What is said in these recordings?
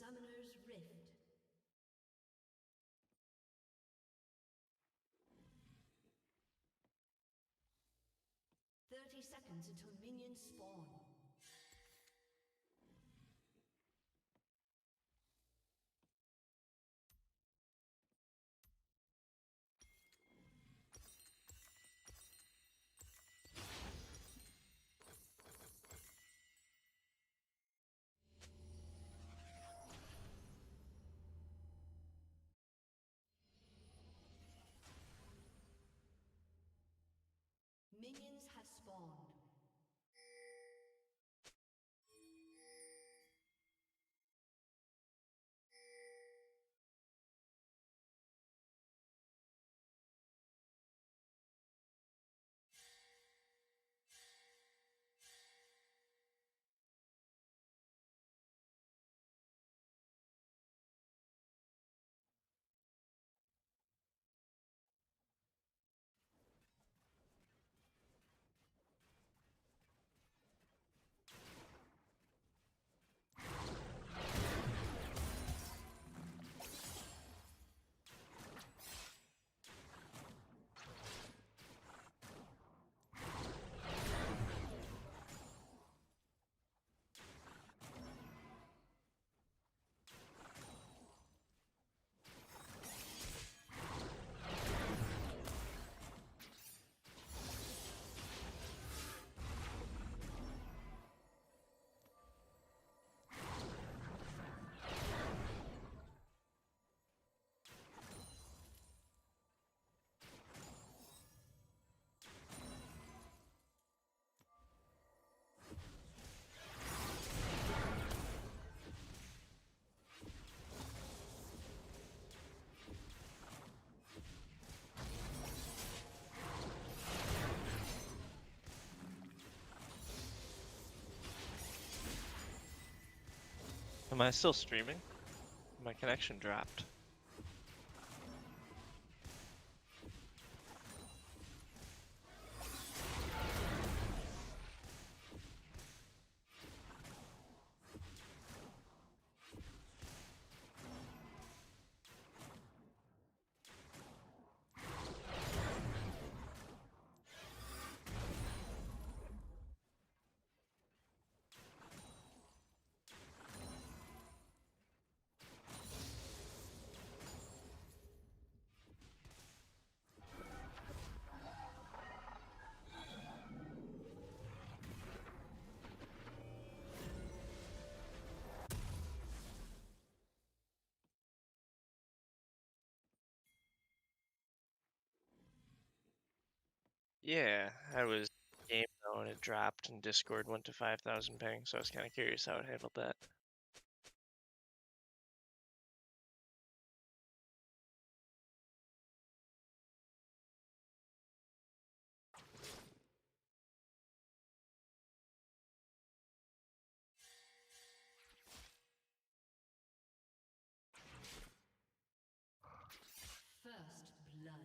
Summoner's Rift. Seconds until minions spawn. Minions have spawned. Am I still streaming? My connection dropped. Yeah, I was game though and it dropped and Discord went to 5,000 ping, so I was kind of curious how it handled that. First blood.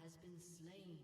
has been slain.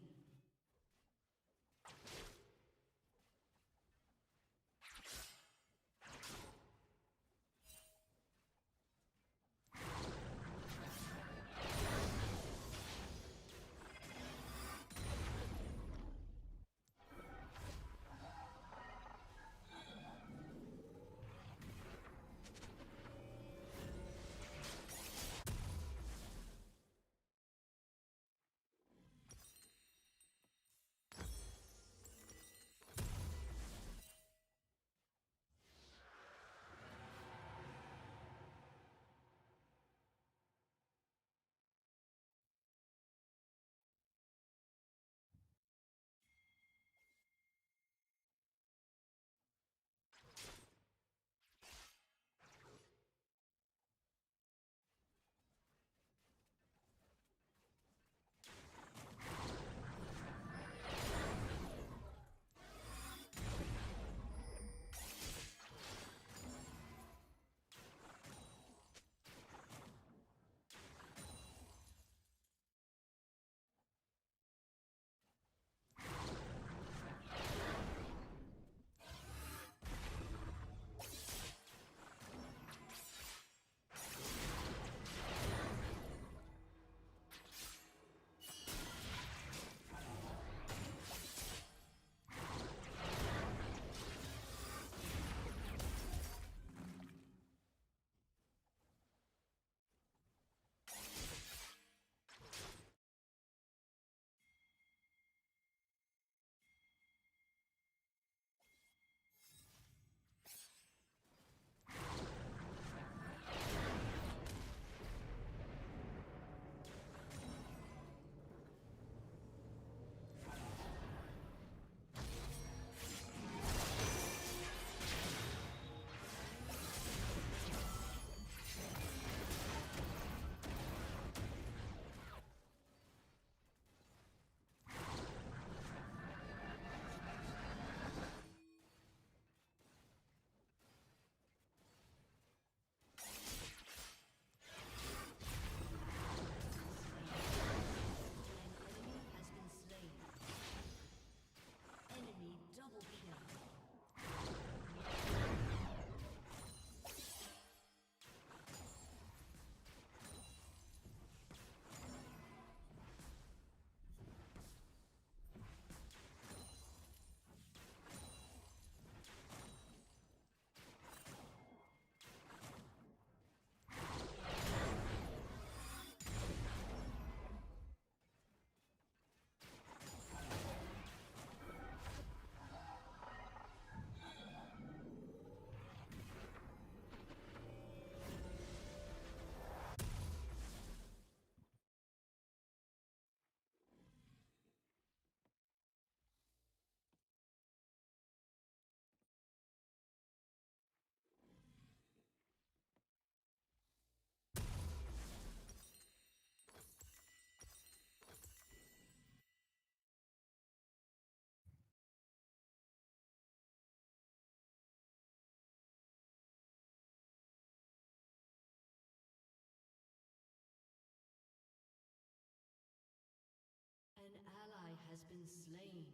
An ally has been slain.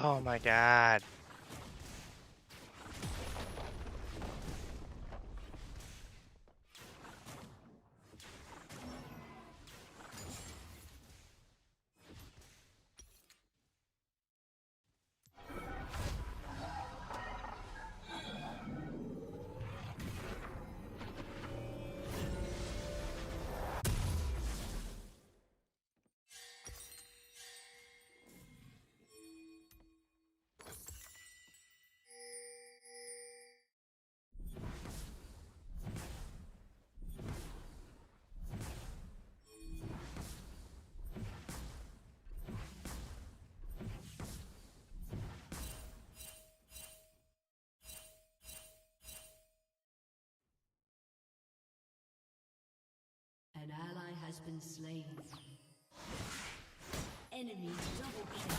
Oh my god. An ally has been slain. Enemy double kill.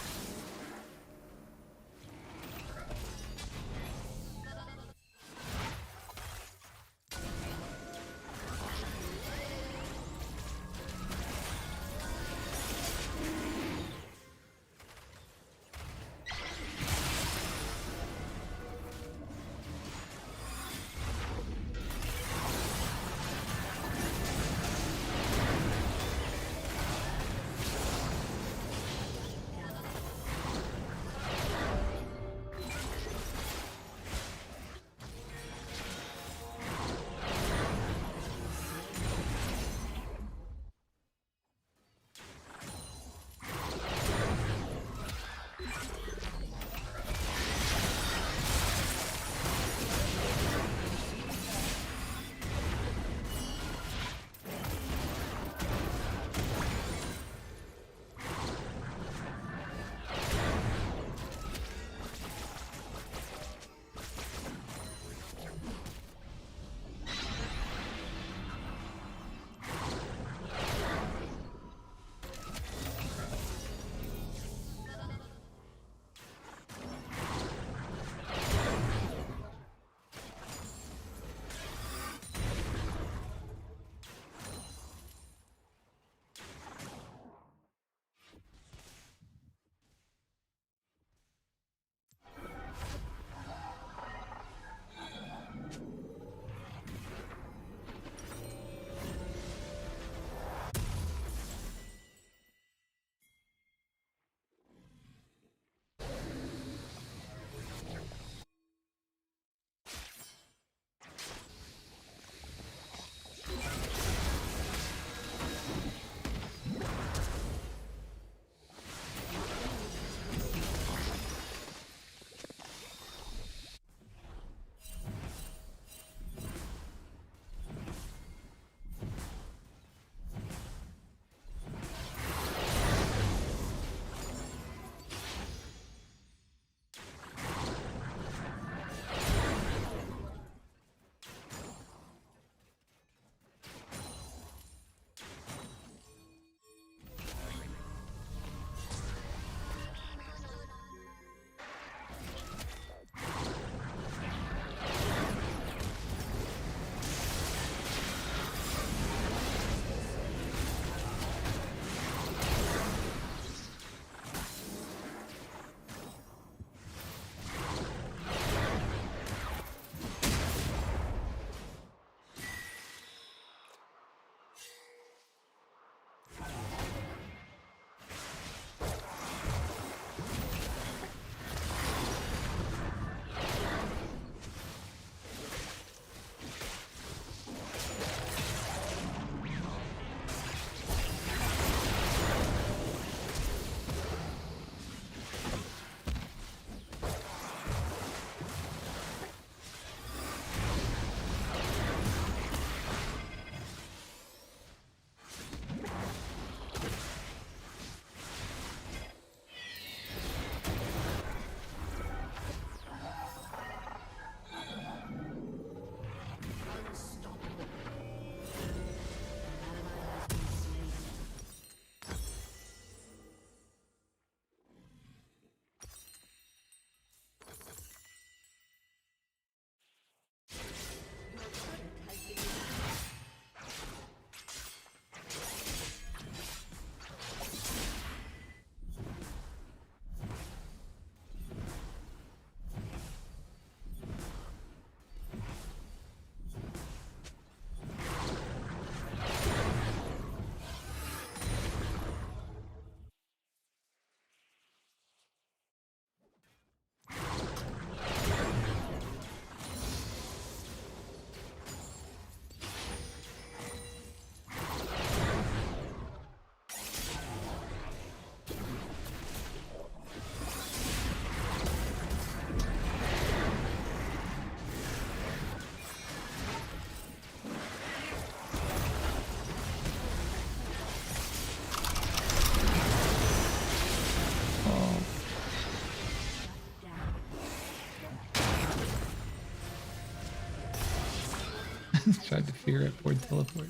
Tried to figure out board teleport.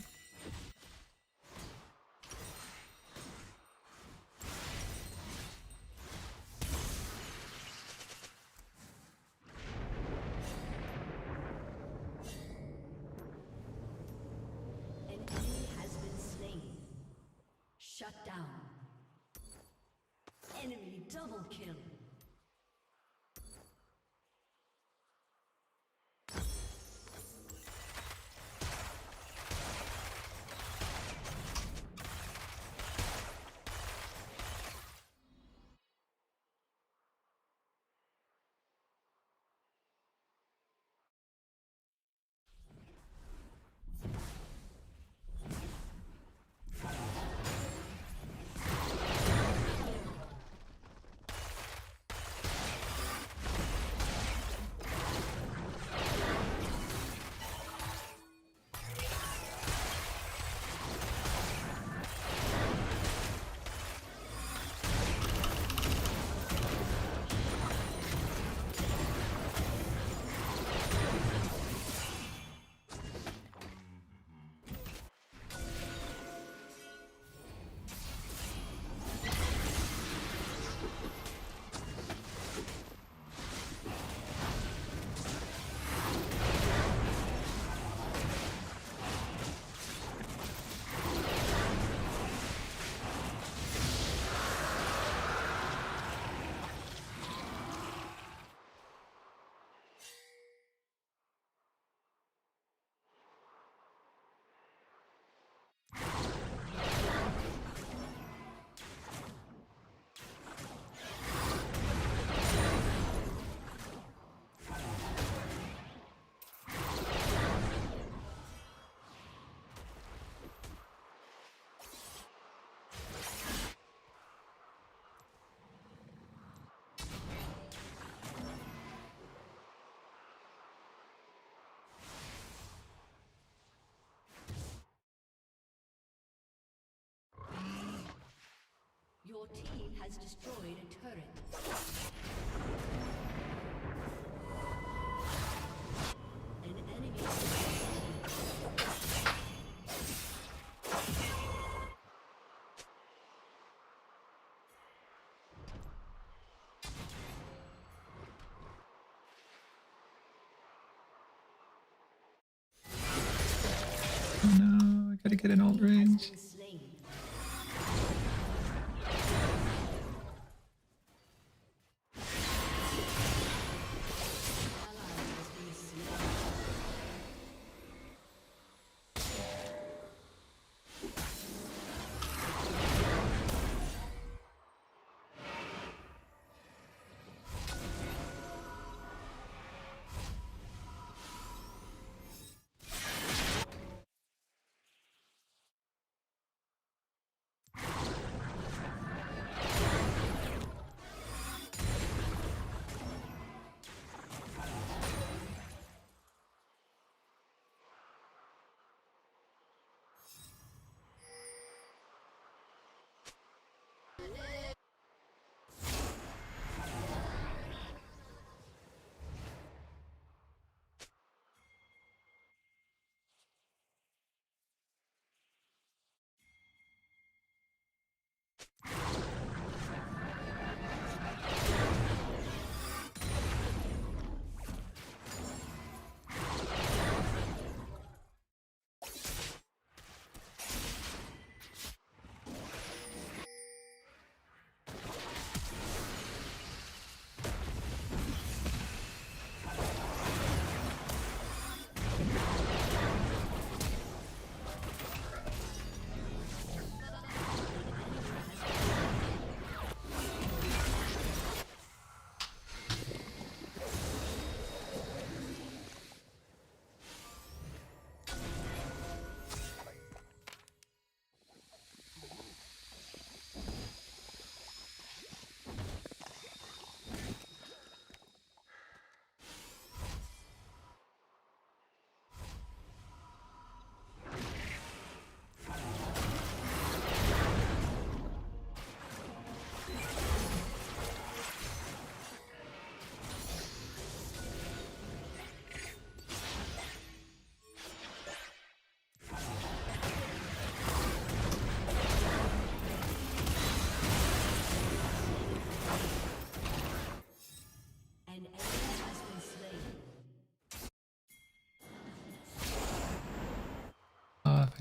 An enemy has been slain. Shut down. Enemy double kill. Your team has destroyed a turret. An enemy has been slain. Oh no, I gotta get an alt range.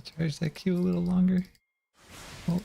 charge that Q a little longer. Oh.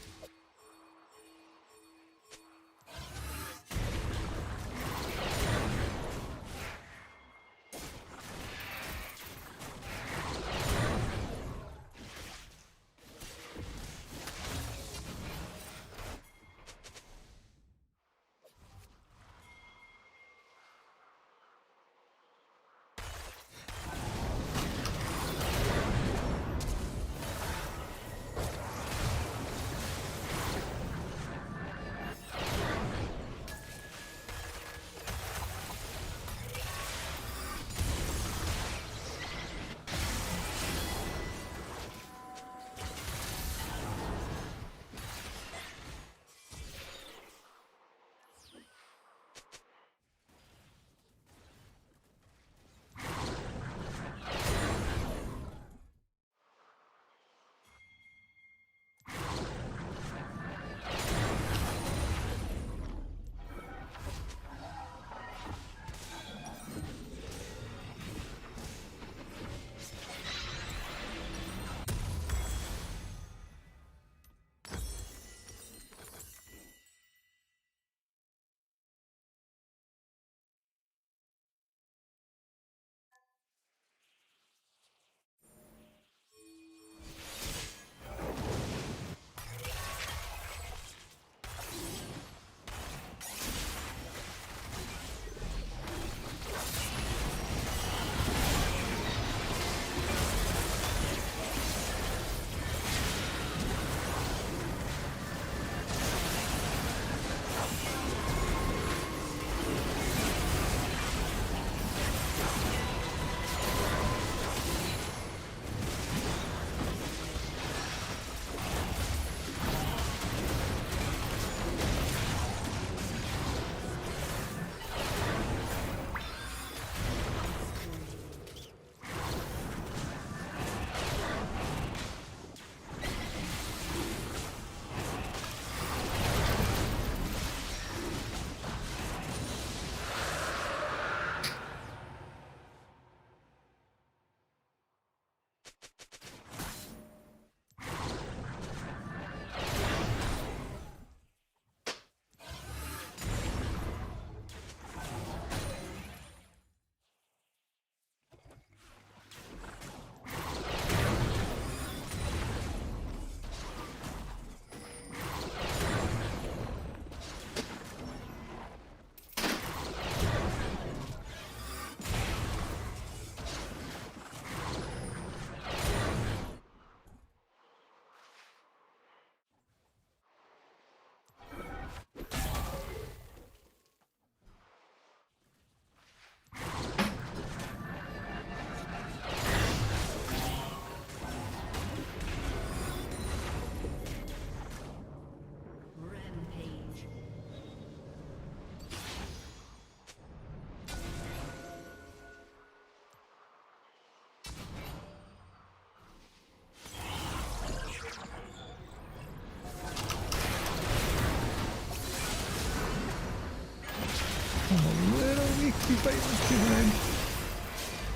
I'm a little weak to fight this too hard.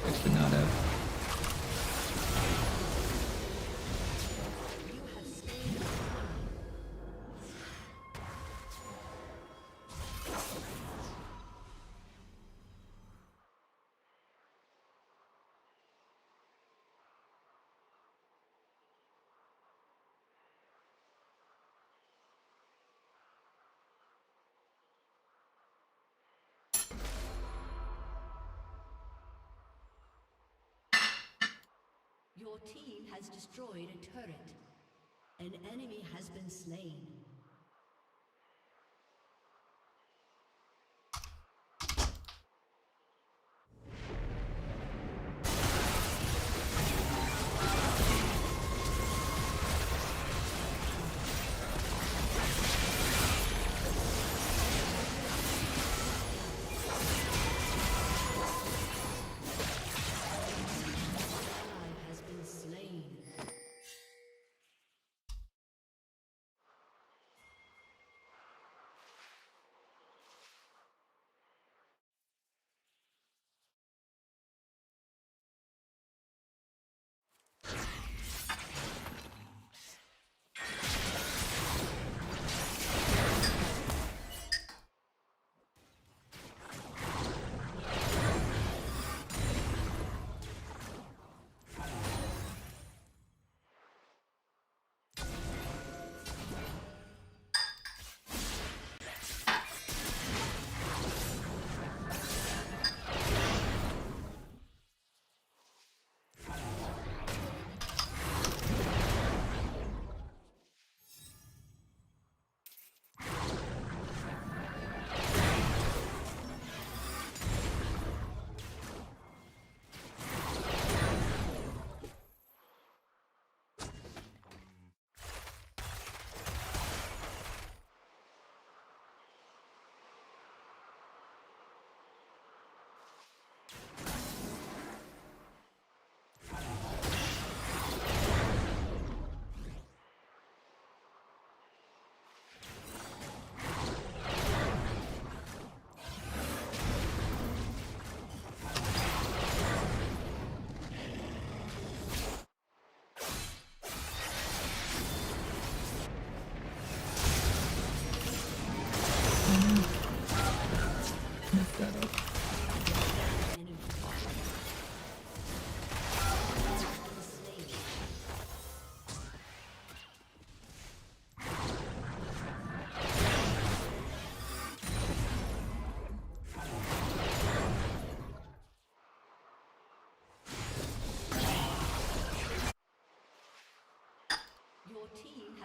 I should not have. Your team has destroyed a turret. An enemy has been slain.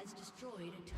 has destroyed a turret.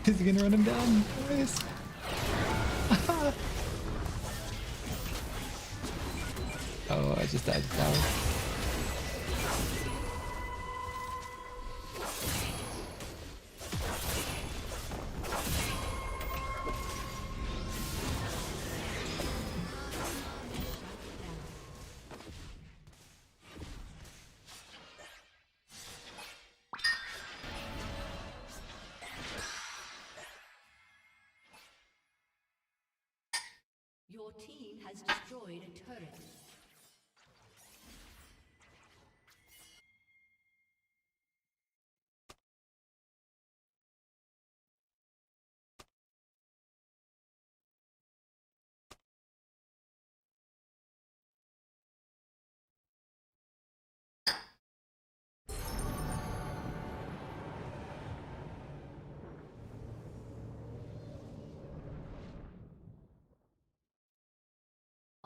Is he gonna run him down? Nice. Oh, I just died to tower. Your team has destroyed a turret.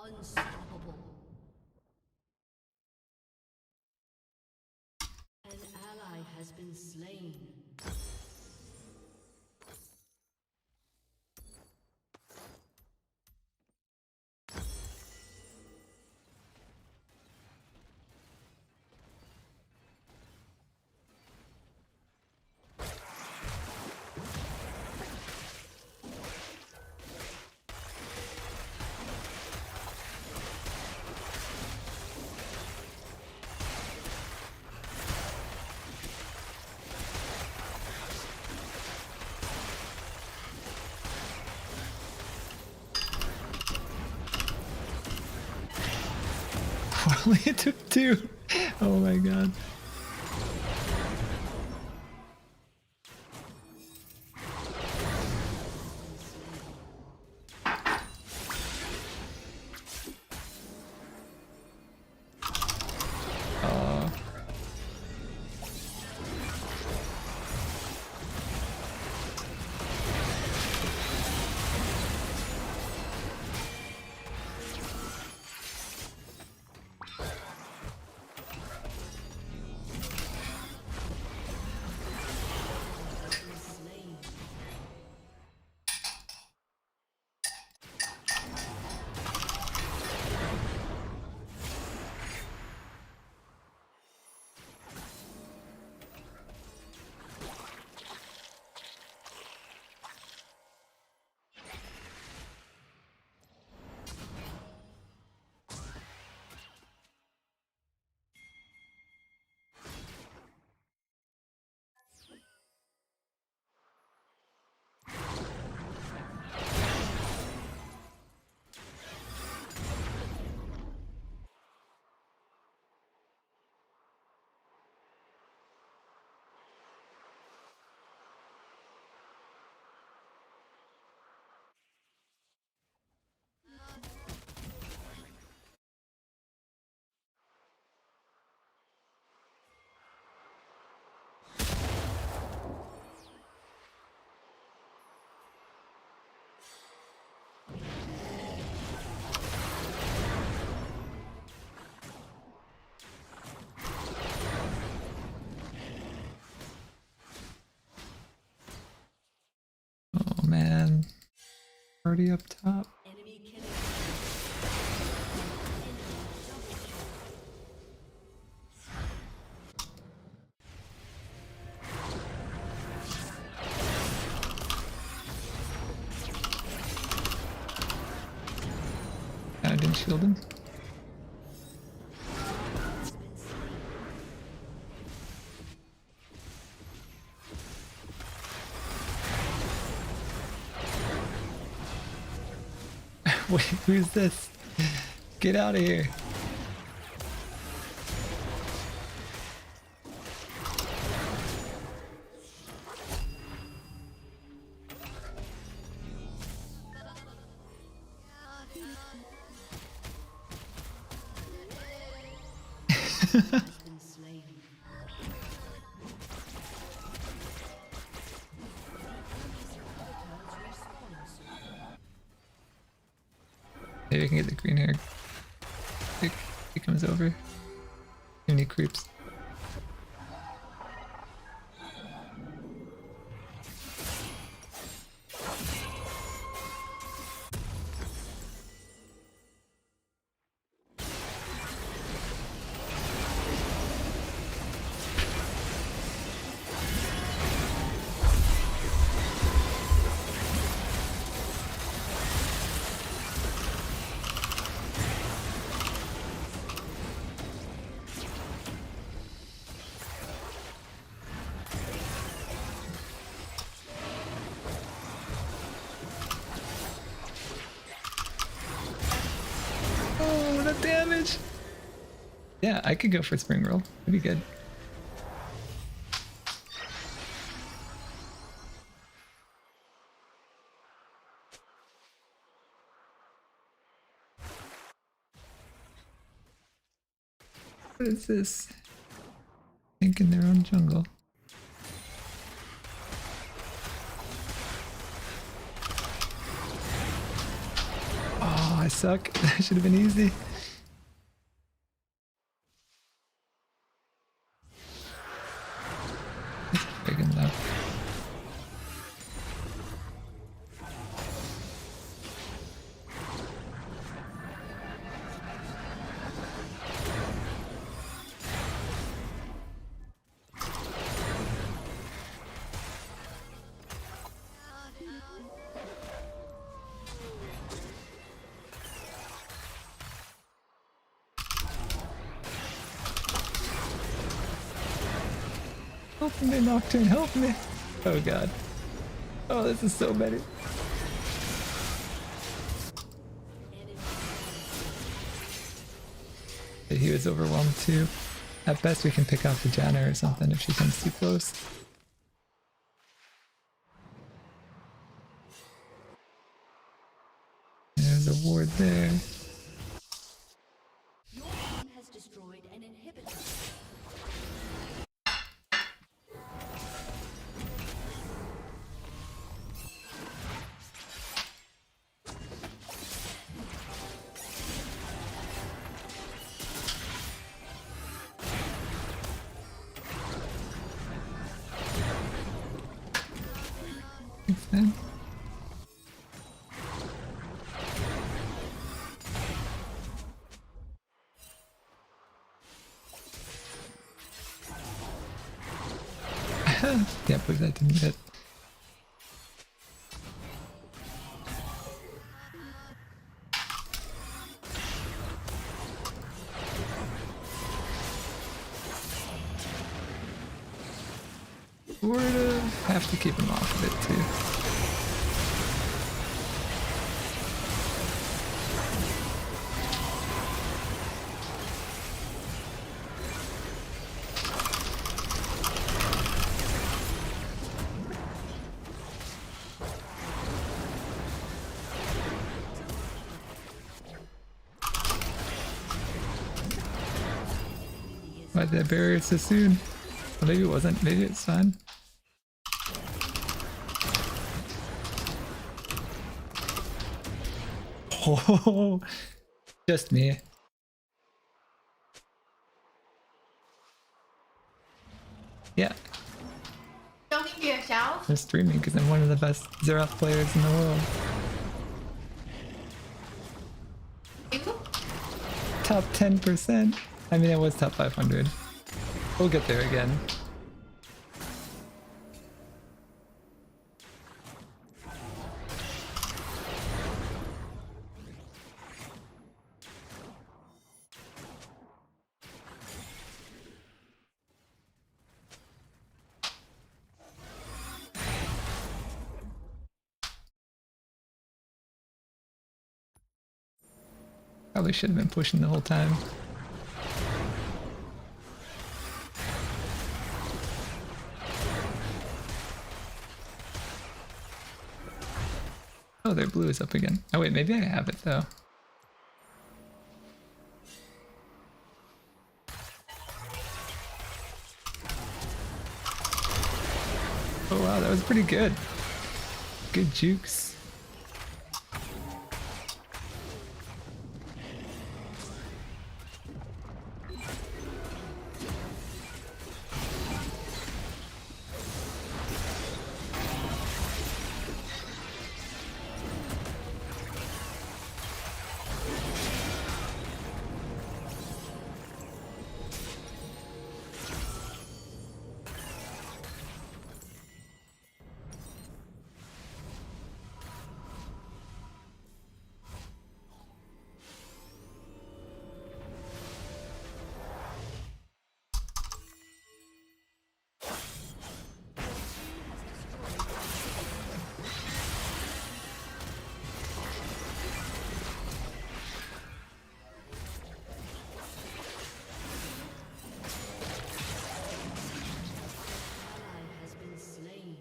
Unstoppable. An ally has been slain. Only it took 2. Oh my god. Oh man. Already up top. Enemy killing. I didn't shield him. Has been slain. Wait, who's this? Get out of here. Been slain. Maybe I can get the green hair. He comes over. Too many creeps. Oh, the damage! Yeah, I could go for spring roll. That'd be good. What is this? Think in their own jungle. Oh, I suck. That should have been easy. It's big enough. Help me, Nocturne, help me! Oh god. Oh, this is so better. He was overwhelmed too. At best we can pick off the Janna or something if she comes too close. There's a ward there. Your team has destroyed an inhibitor. Thanks, man. Can't believe that didn't hit. Sort of have to keep him off of it too. Why'd that barrier so soon? Well, maybe it wasn't. Maybe it's fine. Oh, just me. Yeah, 兄弟姐小， I'm streaming because I'm one of the best Xerath players in the world. Top 10%. I mean, it was top 500. We'll get there again. Probably should have been pushing the whole time. Oh, their blue is up again. Oh wait, maybe I have it though. Oh wow, that was pretty good. Good jukes. Ally has been slain.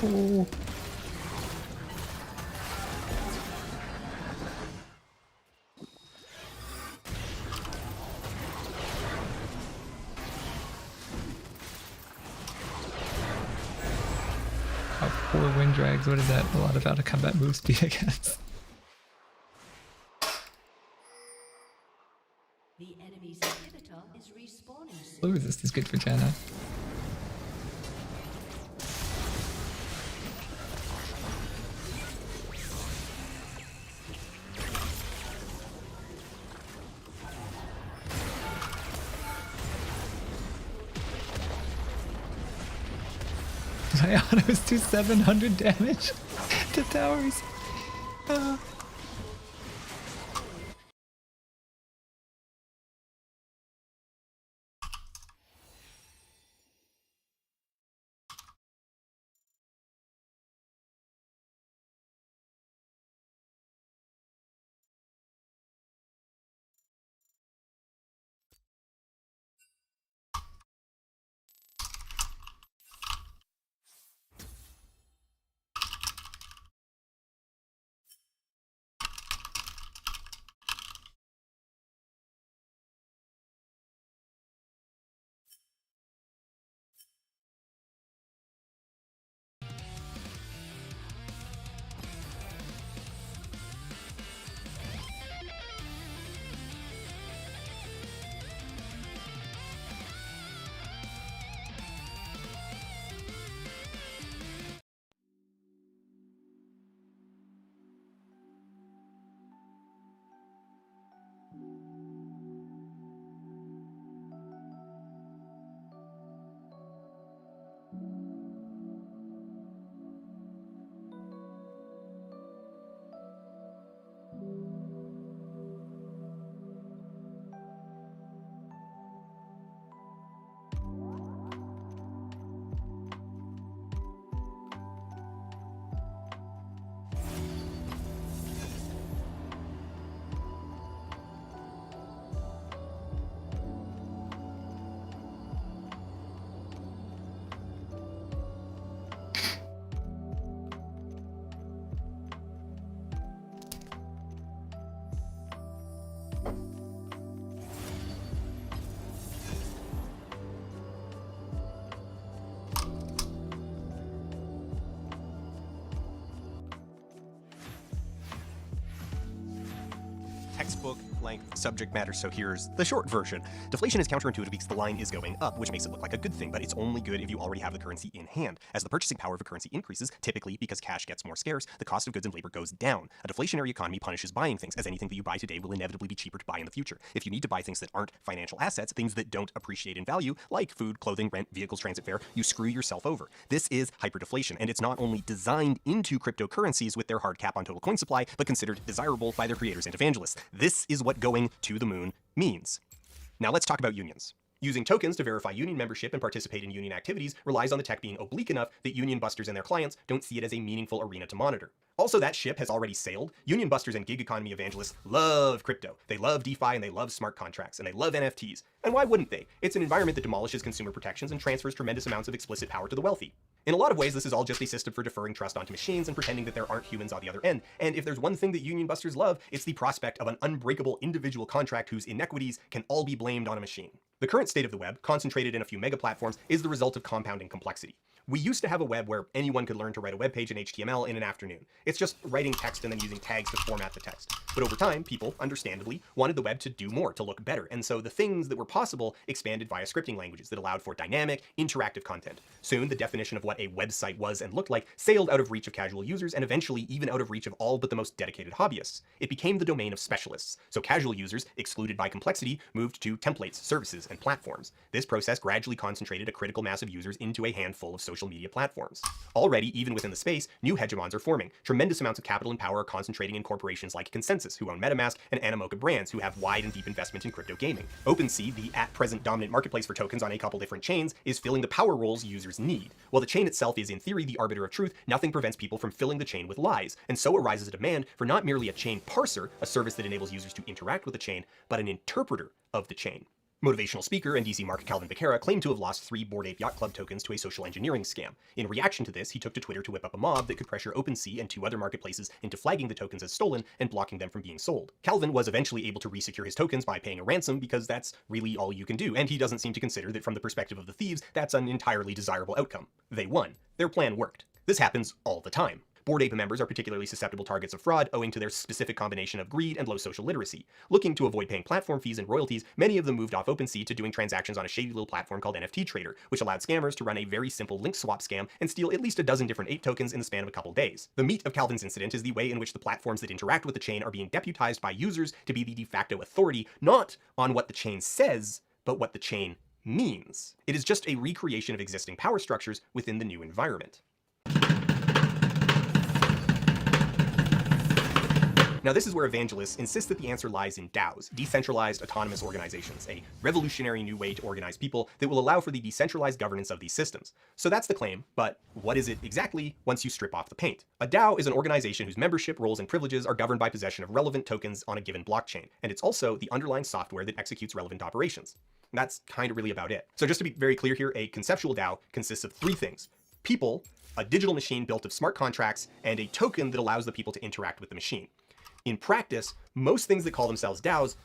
Oh. Oh, 4 wind drags. What is that? A lot of out of combat move speed, I guess. The enemy's inhibitor is respawning soon. Slow resist is good for Janna. My autos do 700 damage to towers. textbook-length subject matter, so here's the short version. Deflation is counterintuitive because the line is going up, which makes it look like a good thing, but it's only good if you already have the currency in hand. As the purchasing power of a currency increases, typically because cash gets more scarce, the cost of goods and labor goes down. A deflationary economy punishes buying things, as anything that you buy today will inevitably be cheaper to buy in the future. If you need to buy things that aren't financial assets, things that don't appreciate in value, like food, clothing, rent, vehicles, transit fare, you screw yourself over. This is hyperdeflation, and it's not only designed into cryptocurrencies with their hard cap on total coin supply, but considered desirable by their creators and evangelists. This is what going to the moon means. Now let's talk about unions. Using tokens to verify union membership and participate in union activities relies on the tech being oblique enough that union busters and their clients don't see it as a meaningful arena to monitor. Also, that ship has already sailed. Union busters and gig economy evangelists love crypto. They love DeFi and they love smart contracts and they love NFTs. And why wouldn't they? It's an environment that demolishes consumer protections and transfers tremendous amounts of explicit power to the wealthy. In a lot of ways, this is all just a system for deferring trust onto machines and pretending that there aren't humans on the other end. And if there's one thing that union busters love, it's the prospect of an unbreakable individual contract whose inequities can all be blamed on a machine. The current state of the web, concentrated in a few mega platforms, is the result of compounding complexity. We used to have a web where anyone could learn to write a web page in HTML in an afternoon. It's just writing text and then using tags to format the text. But over time, people, understandably, wanted the web to do more, to look better. And so the things that were possible expanded via scripting languages that allowed for dynamic, interactive content. Soon, the definition of what a website was and looked like sailed out of reach of casual users and eventually even out of reach of all but the most dedicated hobbyists. It became the domain of specialists. So casual users, excluded by complexity, moved to templates, services, and platforms. This process gradually concentrated a critical mass of users into a handful of social media platforms. Already, even within the space, new hegemons are forming. Tremendous amounts of capital and power are concentrating in corporations like Consensus, who own MetaMask, and Animoca Brands, who have wide and deep investment in crypto gaming. OpenSea, the at-present dominant marketplace for tokens on a couple different chains, is filling the power roles users need. While the chain itself is in theory the arbiter of truth, nothing prevents people from filling the chain with lies, and so arises a demand for not merely a chain parser, a service that enables users to interact with the chain, but an interpreter of the chain. Motivational speaker and DC Mark Calvin Becerra claimed to have lost 3 Bored Ape Yacht Club tokens to a social engineering scam. In reaction to this, he took to Twitter to whip up a mob that could pressure OpenSea and 2 other marketplaces into flagging the tokens as stolen and blocking them from being sold. Calvin was eventually able to resecure his tokens by paying a ransom because that's really all you can do, and he doesn't seem to consider that from the perspective of the thieves, that's an entirely desirable outcome. They won. Their plan worked. This happens all the time. Bored Ape members are particularly susceptible targets of fraud owing to their specific combination of greed and low social literacy. Looking to avoid paying platform fees and royalties, many of them moved off OpenSea to doing transactions on a shady little platform called NFT Trader, which allowed scammers to run a very simple link swap scam and steal at least a dozen different ape tokens in the span of a couple days. The meat of Calvin's incident is the way in which the platforms that interact with the chain are being deputized by users to be the de facto authority, not on what the chain says, but what the chain means. It is just a recreation of existing power structures within the new environment. Now, this is where evangelists insist that the answer lies in DAOs, decentralized autonomous organizations, a revolutionary new way to organize people that will allow for the decentralized governance of these systems. So that's the claim, but what is it exactly once you strip off the paint? A DAO is an organization whose membership, roles, and privileges are governed by possession of relevant tokens on a given blockchain, and it's also the underlying software that executes relevant operations. And that's kind of really about it. So just to be very clear here, a conceptual DAO consists of 3 things: people, a digital machine built of smart contracts, and a token that allows the people to interact with the machine. In practice, most things that call themselves DAOs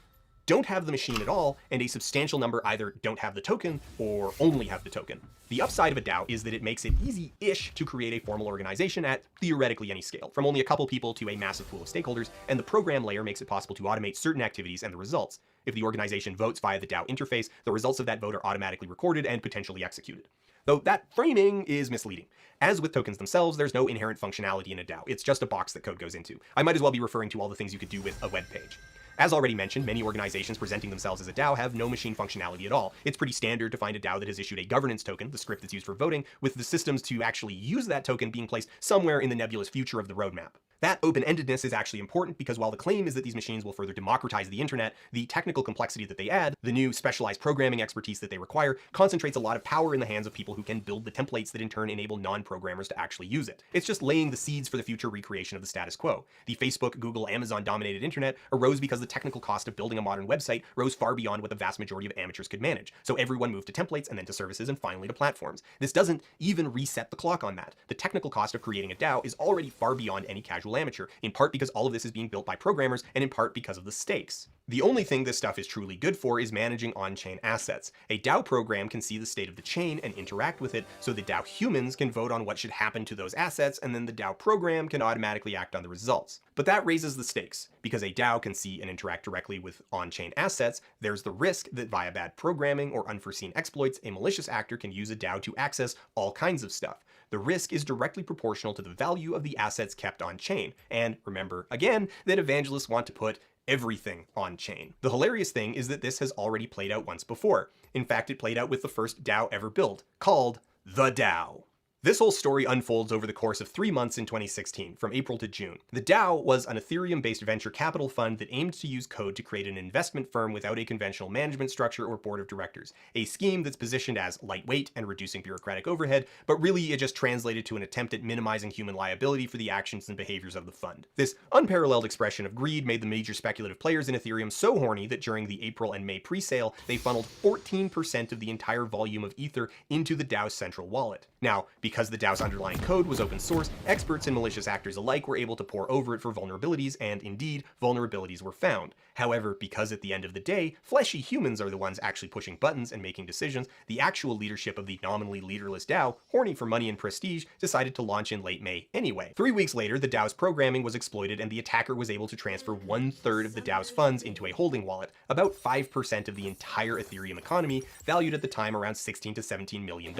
don't have the machine at all, and a substantial number either don't have the token or only have the token. The upside of a DAO is that it makes it easy-ish to create a formal organization at theoretically any scale, from only a couple people to a massive pool of stakeholders, and the program layer makes it possible to automate certain activities and the results. If the organization votes via the DAO interface, the results of that vote are automatically recorded and potentially executed. Though that framing is misleading. As with tokens themselves, there's no inherent functionality in a DAO. It's just a box that code goes into. I might as well be referring to all the things you could do with a web page. As already mentioned, many organizations presenting themselves as a DAO have no machine functionality at all. It's pretty standard to find a DAO that has issued a governance token, the script that's used for voting, with the systems to actually use that token being placed somewhere in the nebulous future of the roadmap. That open-endedness is actually important because while the claim is that these machines will further democratize the internet, the technical complexity that they add, the new specialized programming expertise that they require, concentrates a lot of power in the hands of people who can build the templates that in turn enable non-programmers to actually use it. It's just laying the seeds for the future recreation of the status quo. The Facebook, Google, Amazon-dominated internet arose because the technical cost of building a modern website rose far beyond what the vast majority of amateurs could manage. So everyone moved to templates and then to services and finally to platforms. This doesn't even reset the clock on that. The technical cost of creating a DAO is already far beyond any casual total amateur, in part because all of this is being built by programmers, and in part because of the stakes. The only thing this stuff is truly good for is managing on-chain assets. A DAO program can see the state of the chain and interact with it, so the DAO humans can vote on what should happen to those assets, and then the DAO program can automatically act on the results. But that raises the stakes. Because a DAO can see and interact directly with on-chain assets, there's the risk that via bad programming or unforeseen exploits, a malicious actor can use a DAO to access all kinds of stuff. The risk is directly proportional to the value of the assets kept on-chain. And remember, again, that evangelists want to put everything on chain. The hilarious thing is that this has already played out once before. In fact, it played out with the first DAO ever built, called the DAO. This whole story unfolds over the course of 3 months in 2016, from April to June. The DAO was an Ethereum-based venture capital fund that aimed to use code to create an investment firm without a conventional management structure or board of directors, a scheme that's positioned as lightweight and reducing bureaucratic overhead, but really it just translated to an attempt at minimizing human liability for the actions and behaviors of the fund. This unparalleled expression of greed made the major speculative players in Ethereum so horny that during the April and May pre-sale, they funneled 14% of the entire volume of Ether into the DAO's central wallet. Now, because the DAO's underlying code was open source, experts and malicious actors alike were able to pore over it for vulnerabilities, and indeed, vulnerabilities were found. However, because at the end of the day, fleshy humans are the ones actually pushing buttons and making decisions, the actual leadership of the nominally leaderless DAO, horny for money and prestige, decided to launch in late May anyway. 3 weeks later, the DAO's programming was exploited and the attacker was able to transfer 1/3 of the DAO's funds into a holding wallet, about 5% of the entire Ethereum economy, valued at the time around $16 to $17 million.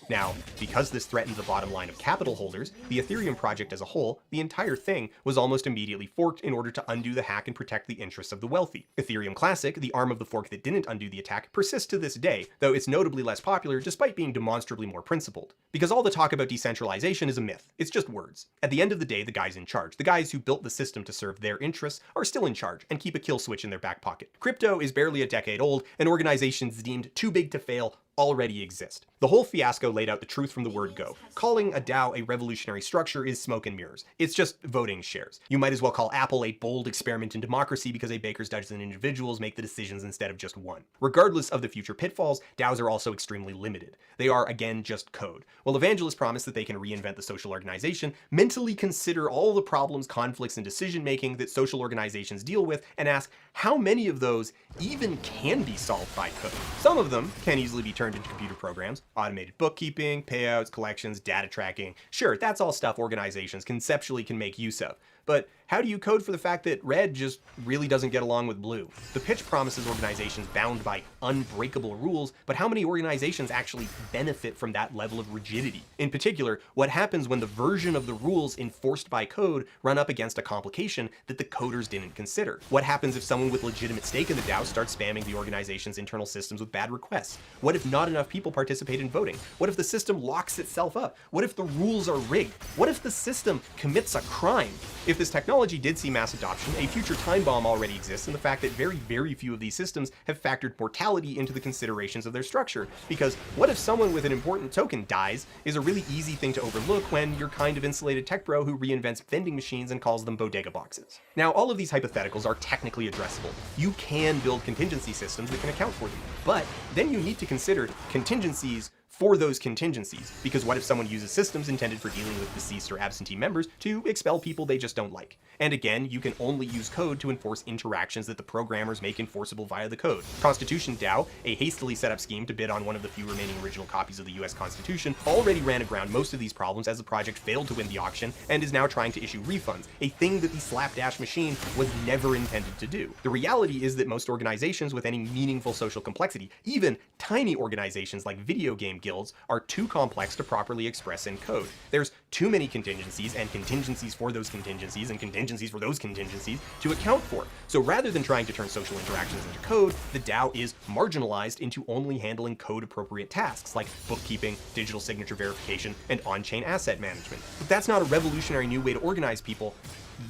Now, because this threatened the bottom line of capital holders, the Ethereum project as a whole, the entire thing, was almost immediately forked in order to undo the hack and protect the interests of the wealthy. Ethereum Classic, the arm of the fork that didn't undo the attack, persists to this day, though it's notably less popular despite being demonstrably more principled. Because all the talk about decentralization is a myth. It's just words. At the end of the day, the guys in charge, the guys who built the system to serve their interests, are still in charge and keep a kill switch in their back pocket. Crypto is barely a decade old, and organizations deemed too big to fail already exist. The whole fiasco laid out the truth from the word go. Calling a DAO a revolutionary structure is smoke and mirrors. It's just voting shares. You might as well call Apple a bold experiment in democracy because a baker's dozen individuals make the decisions instead of just one. Regardless of the future pitfalls, DAOs are also extremely limited. They are, again, just code. While evangelists promise that they can reinvent the social organization, mentally consider all the problems, conflicts, and decision-making that social organizations deal with and ask how many of those even can be solved by code. Some of them can easily be turned into computer programs, automated bookkeeping, payouts, collections, data tracking. Sure, that's all stuff organizations conceptually can make use of. But how do you code for the fact that red just really doesn't get along with blue? The pitch promises organizations bound by unbreakable rules, but how many organizations actually benefit from that level of rigidity? In particular, what happens when the version of the rules enforced by code run up against a complication that the coders didn't consider? What happens if someone with legitimate stake in the DAO starts spamming the organization's internal systems with bad requests? What if not enough people participate in voting? What if the system locks itself up? What if the rules are rigged? What if the system commits a crime? If this technology did see mass adoption, a future time bomb already exists in the fact that very few of these systems have factored mortality into the considerations of their structure. Because what if someone with an important token dies is a really easy thing to overlook when you're kind of insulated tech bro who reinvents vending machines and calls them bodega boxes. Now, all of these hypotheticals are technically addressable. You can build contingency systems that can account for them. But then you need to consider contingencies for those contingencies, because what if someone uses systems intended for dealing with deceased or absentee members to expel people they just don't like? And again, you can only use code to enforce interactions that the programmers make enforceable via the code. Constitution DAO, a hastily set up scheme to bid on one of the few remaining original copies of the US Constitution, already ran aground most of these problems as the project failed to win the auction and is now trying to issue refunds, a thing that the slapdash machine was never intended to do. The reality is that most organizations with any meaningful social complexity, even tiny organizations like video game guilds, are too complex to properly express in code. There's too many contingencies and contingencies for those contingencies and contingencies for those contingencies to account for. So rather than trying to turn social interactions into code, the DAO is marginalized into only handling code-appropriate tasks like bookkeeping, digital signature verification, and on-chain asset management. But that's not a revolutionary new way to organize people.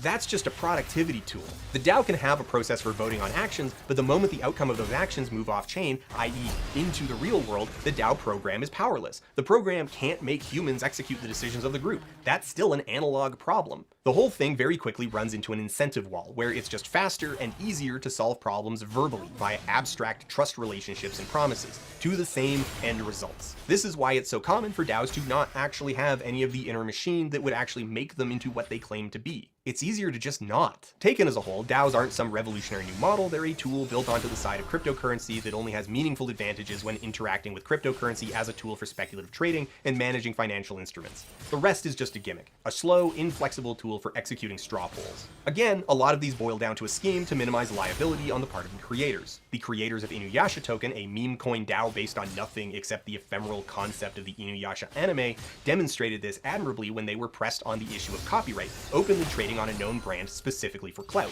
That's just a productivity tool. The DAO can have a process for voting on actions, but the moment the outcome of those actions move off-chain, i.e. into the real world, the DAO program is powerless. The program can't make humans execute the decisions of the group. That's still an analog problem. The whole thing very quickly runs into an incentive wall, where it's just faster and easier to solve problems verbally via abstract trust relationships and promises, to the same end results. This is why it's so common for DAOs to not actually have any of the inner machine that would actually make them into what they claim to be. It's easier to just not. Taken as a whole, DAOs aren't some revolutionary new model, they're a tool built onto the side of cryptocurrency that only has meaningful advantages when interacting with cryptocurrency as a tool for speculative trading and managing financial instruments. The rest is just a gimmick, a slow, inflexible tool for executing straw polls. Again, a lot of these boil down to a scheme to minimize liability on the part of the creators. The creators of Inuyasha Token, a meme coin DAO based on nothing except the ephemeral concept of the Inuyasha anime, demonstrated this admirably when they were pressed on the issue of copyright, openly trading on a known brand specifically for clout.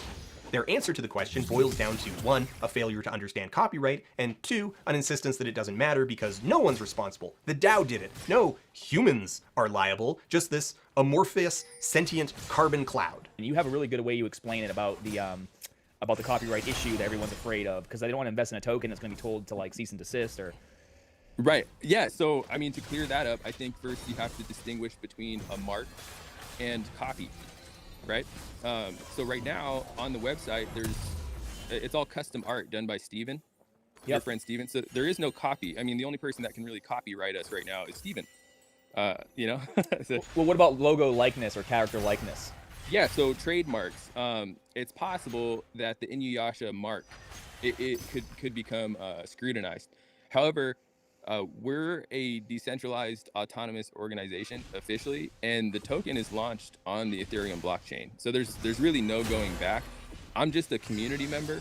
Their answer to the question boils down to 1, a failure to understand copyright, and 2, an insistence that it doesn't matter because no one's responsible. The DAO did it. No, humans are liable, just this amorphous, sentient carbon cloud. And you have a really good way you explain it about the copyright issue that everyone's afraid of, because they don't want to invest in a token that's going to be told to like cease and desist or... Right. Yeah. So, I mean, to clear that up, I think first you have to distinguish between a mark and copy, right? So right now on the website, it's all custom art done by Steven, your friend Steven. So there is no copy. I mean, the only person that can really copyright us right now is Steven, you know? So, well, what about logo likeness or character likeness? Yeah. So trademarks, it's possible that the Inuyasha mark, it could become scrutinized. However, we're a decentralized autonomous organization officially, and the token is launched on the Ethereum blockchain. So there's really no going back. I'm just a community member.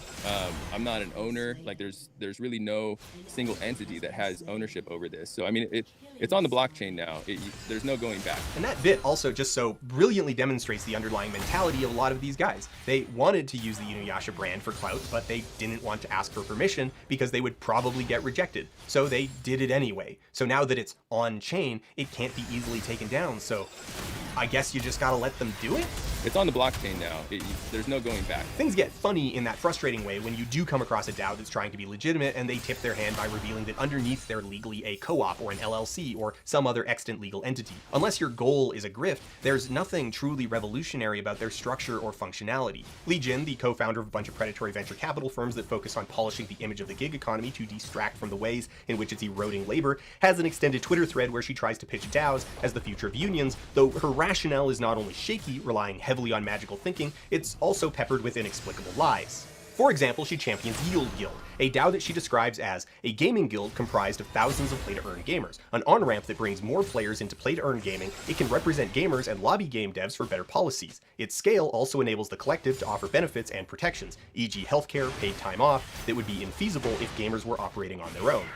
I'm not an owner. Like there's really no single entity that has ownership over this. So I mean, it's on the blockchain now. There's no going back. And that bit also just so brilliantly demonstrates the underlying mentality of a lot of these guys. They wanted to use the Inuyasha brand for clout, but they didn't want to ask for permission because they would probably get rejected. So they did it anyway. So now that it's on chain, it can't be easily taken down. So I guess you just gotta let them do it? It's on the blockchain now. There's no going back. Things get funny in that frustrating way when you do come across a DAO that's trying to be legitimate and they tip their hand by revealing that underneath they're legally a co-op or an LLC or some other extant legal entity. Unless your goal is a grift, there's nothing truly revolutionary about their structure or functionality. Lee Jin, the co-founder of a bunch of predatory venture capital firms that focus on polishing the image of the gig economy to distract from the ways in which it's eroding labor, has an extended Twitter thread where she tries to pitch DAOs as the future of unions, though her rationale is not only shaky, relying heavily on magical thinking, it's also peppered with inexplicable lies. For example, she champions Yield Guild, a DAO that she describes as a gaming guild comprised of thousands of play-to-earn gamers, an on-ramp that brings more players into play-to-earn gaming. It can represent gamers and lobby game devs for better policies. Its scale also enables the collective to offer benefits and protections, e.g. healthcare, paid time off, that would be infeasible if gamers were operating on their own.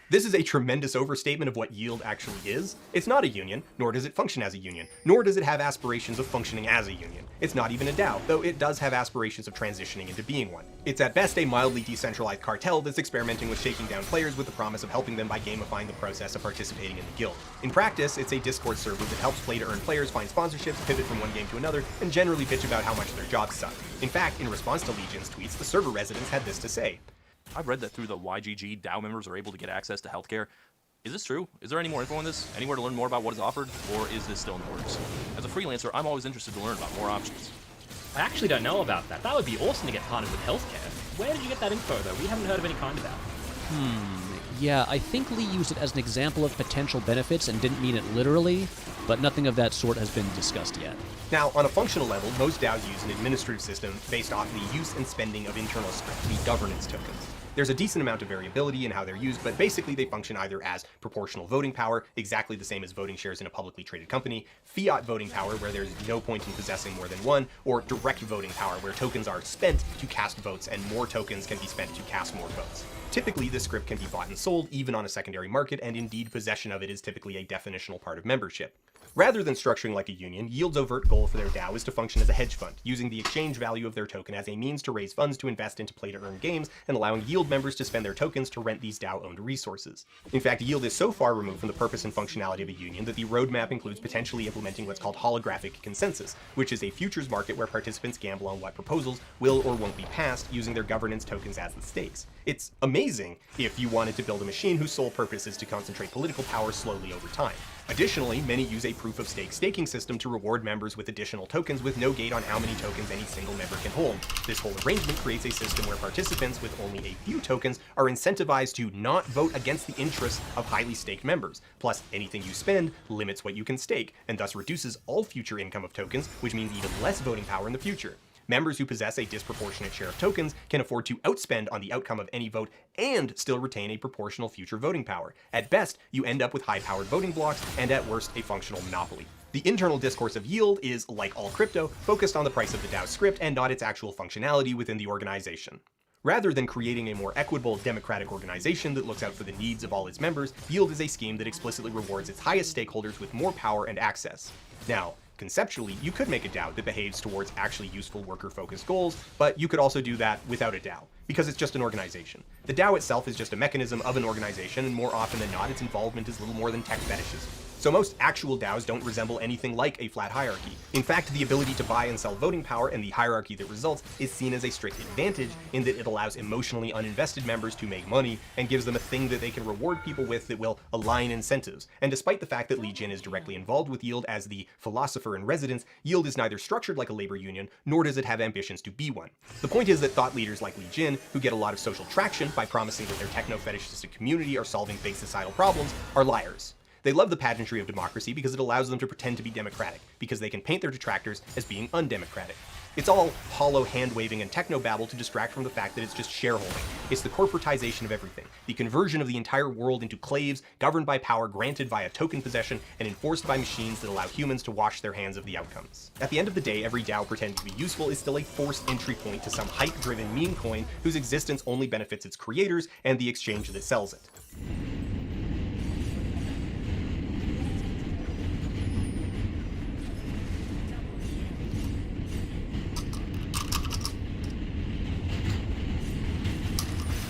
This is a tremendous overstatement of what Yield actually is. It's not a union, nor does it function as a union, nor does it have aspirations of functioning as a union. It's not even a DAO, though it does have aspirations of transitioning into being one. It's at best a mildly decentralized cartel that's experimenting with shaking down players with the promise of helping them by gamifying the process of participating in the guild. In practice, it's a Discord server that helps play-to-earn players find sponsorships, pivot from one game to another, and generally bitch about how much their jobs suck. In fact, in response to Legion's tweets, the server residents had this to say. I've read that through the YGG, DAO members are able to get access to healthcare. Is this true? Is there any more info on this? Anywhere to learn more about what is offered? Or is this still in the works? As a freelancer, I'm always interested to learn about more options. I actually don't know about that. That would be awesome to get partnered with healthcare. Where did you get that info, though? We haven't heard of any kind of that. Yeah, I think Lee used it as an example of potential benefits and didn't mean it literally, but nothing of that sort has been discussed yet. Now, on a functional level, most DAOs use an administrative system based off the use and spending of internal script, the governance tokens. There's a decent amount of variability in how they're used, but basically they function either as proportional voting power, exactly the same as voting shares in a publicly traded company, fiat voting power, where there's no point in possessing more than one, or direct voting power, where tokens are spent to cast votes and more tokens can be spent to cast more votes. Typically, this script can be bought and sold, even on a secondary market, and indeed possession of it is typically a definitional part of membership. Rather than structuring like a union, Yield's overt goal for their DAO is to function as a hedge fund, using the exchange value of their token as a means to raise funds to invest into play-to-earn games, and allowing Yield members to spend their tokens to rent these DAO-owned resources. In fact, Yield is so far removed from the purpose and functionality of a union that the roadmap includes potentially implementing what's called holographic consensus, which is a futures market where participants gamble on what proposals will or won't be passed, using their governance tokens as the stakes. It's amazing if you wanted to build a machine whose sole purpose is to concentrate political power slowly over time. Additionally, many use a proof-of-stake staking system to reward members with additional tokens with no gate on how many tokens any single member can hold. This whole arrangement creates a system where participants with only a few tokens are incentivized to not vote against the interests of highly staked members. Plus, anything you spend limits what you can stake, and thus reduces all future income of tokens, which means even less voting power in the future. Members who possess a disproportionate share of tokens can afford to outspend on the outcome of any vote and still retain a proportional future voting power. At best, you end up with high-powered voting blocks, and at worst, a functional monopoly. The internal discourse of yield is, like all crypto, focused on the price of the DAO script and not its actual functionality within the organization. Rather than creating a more equitable, democratic organization that looks out for the needs of all its members, yield is a scheme that explicitly rewards its highest stakeholders with more power and access. Now, conceptually, you could make a DAO that behaves towards actually useful worker-focused goals, but you could also do that without a DAO, because it's just an organization. The DAO itself is just a mechanism of an organization, and more often than not, its involvement is little more than tech fetishes. So most actual DAOs don't resemble anything like a flat hierarchy. In fact, the ability to buy and sell voting power and the hierarchy that results is seen as a strict advantage in that it allows emotionally uninvested members to make money and gives them a thing that they can reward people with that will align incentives. And despite the fact that Li Jin is directly involved with yield as the philosopher in residence, yield is neither structured like a labor union, nor does it have ambitions to be one. The point is that thought leaders like Li Jin, who get a lot of social traction by promising that their techno-fetishistic community are solving big societal problems, are liars. They love the pageantry of democracy because it allows them to pretend to be democratic, because they can paint their detractors as being undemocratic. It's all hollow hand-waving and techno-babble to distract from the fact that it's just shareholding. It's the corporatization of everything, the conversion of the entire world into claves governed by power granted via token possession and enforced by machines that allow humans to wash their hands of the outcomes. At the end of the day, every DAO pretending to be useful is still a forced entry point to some hype-driven meme coin whose existence only benefits its creators and the exchange that sells it.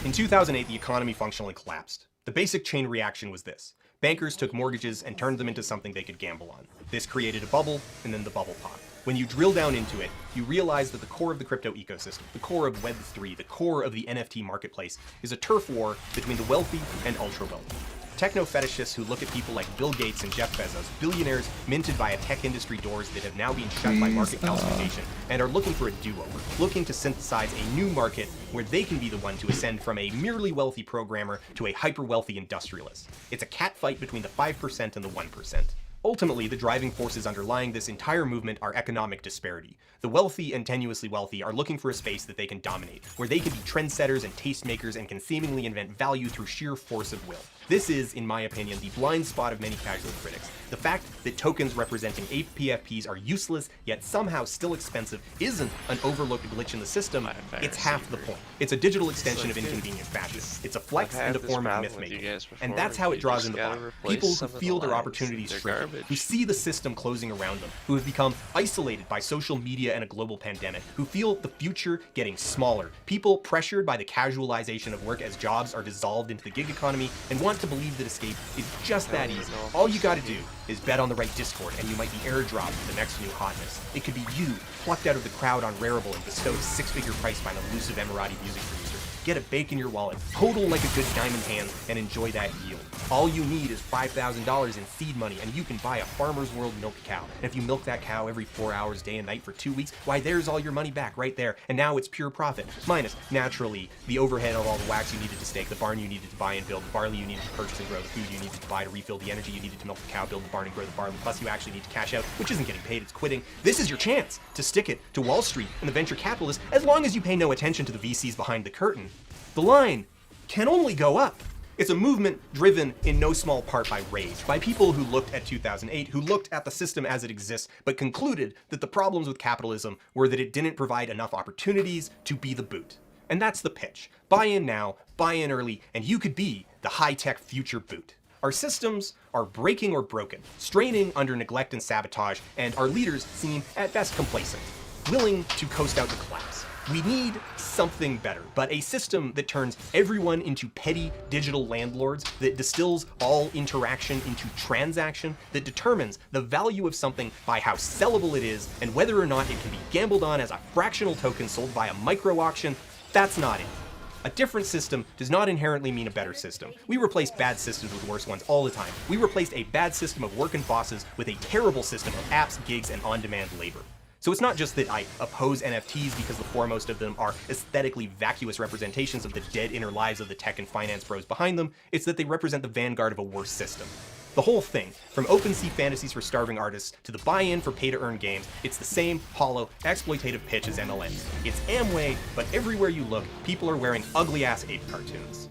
In 2008, the economy functionally collapsed. The basic chain reaction was this. Bankers took mortgages and turned them into something they could gamble on. This created a bubble, and then the bubble popped. When you drill down into it, you realize that the core of the crypto ecosystem, the core of Web3, the core of the NFT marketplace, is a turf war between the wealthy and ultra-wealthy. Techno-fetishists who look at people like Bill Gates and Jeff Bezos, billionaires minted via tech industry doors that have now been shut by market calcification, and are looking for a do-over, looking to synthesize a new market where they can be the one to ascend from a merely wealthy programmer to a hyper-wealthy industrialist. It's a catfight between the 5% and the 1%. Ultimately, the driving forces underlying this entire movement are economic disparity. The wealthy and tenuously wealthy are looking for a space that they can dominate, where they can be trendsetters and tastemakers and can seemingly invent value through sheer force of will. This is, in my opinion, the blind spot of many casual critics. The fact that tokens representing APFPs are useless, yet somehow still expensive, isn't an overlooked glitch in the system, it's half the point. It's a digital extension of inconvenient fashion. It's a flex and a form of myth-making. And that's how it draws in the bottom. People who feel their opportunities shrink, who see the system closing around them, who have become isolated by social media and a global pandemic, who feel the future getting smaller, people pressured by the casualization of work as jobs are dissolved into the gig economy, and want to believe that escape is just that easy. All you gotta do is bet on the right Discord and you might be airdropped the next new hotness. It could be you, plucked out of the crowd on Rarible and bestowed a 6-figure price by an elusive Emirati music producer. Get a bake in your wallet, hodl like a good diamond hand, and enjoy that yield. All you need is $5,000 in seed money, and you can buy a Farmer's World milk cow. And if you milk that cow every 4 hours, day and night for 2 weeks, why, there's all your money back right there. And now it's pure profit, minus, naturally, the overhead of all the wax you needed to stake, the barn you needed to buy and build, the barley you needed to purchase and grow, the food you needed to buy to refill, the energy you needed to milk the cow, build the barn and grow the barley, plus you actually need to cash out, which isn't getting paid, it's quitting. This is your chance to stick it to Wall Street and the venture capitalists, as long as you pay no attention to the VCs behind the curtain. The line can only go up. It's a movement driven in no small part by rage, by people who looked at 2008, who looked at the system as it exists, but concluded that the problems with capitalism were that it didn't provide enough opportunities to be the boot. And that's the pitch. Buy in now, buy in early, and you could be the high-tech future boot. Our systems are breaking or broken, straining under neglect and sabotage, and our leaders seem at best complacent, willing to coast out the collapse. We need something better, but a system that turns everyone into petty digital landlords, that distills all interaction into transaction, that determines the value of something by how sellable it is and whether or not it can be gambled on as a fractional token sold via micro auction. That's not it. A different system does not inherently mean a better system. We replace bad systems with worse ones all the time. We replaced a bad system of work and bosses with a terrible system of apps, gigs, and on-demand labor. So it's not just that I oppose NFTs because the foremost of them are aesthetically vacuous representations of the dead inner lives of the tech and finance bros behind them, it's that they represent the vanguard of a worse system. The whole thing, from OpenSea fantasies for starving artists to the buy-in for pay-to-earn games, it's the same hollow, exploitative pitch as MLMs. It's Amway, but everywhere you look, people are wearing ugly-ass ape cartoons.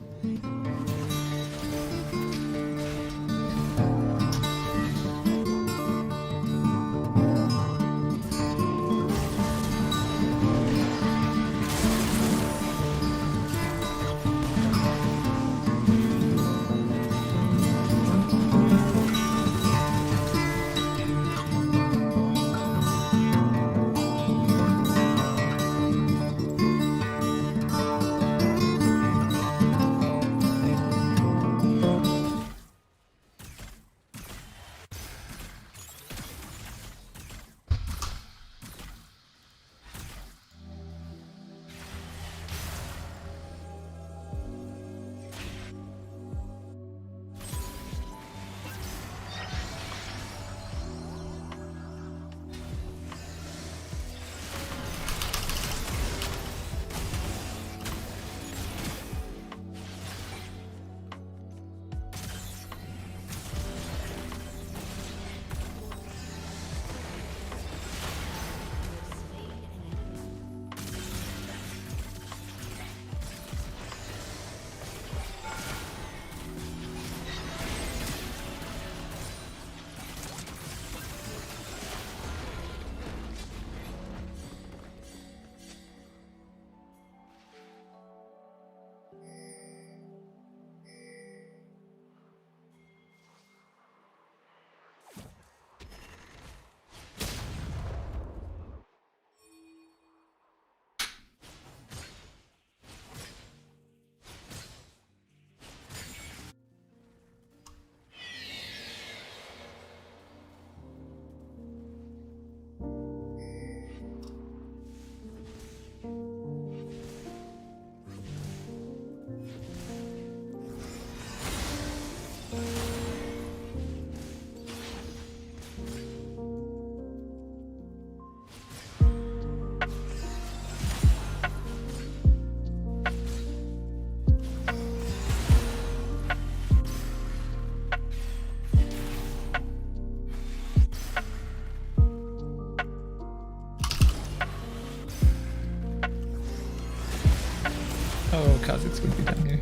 Oh, Kha'Zix would be down here.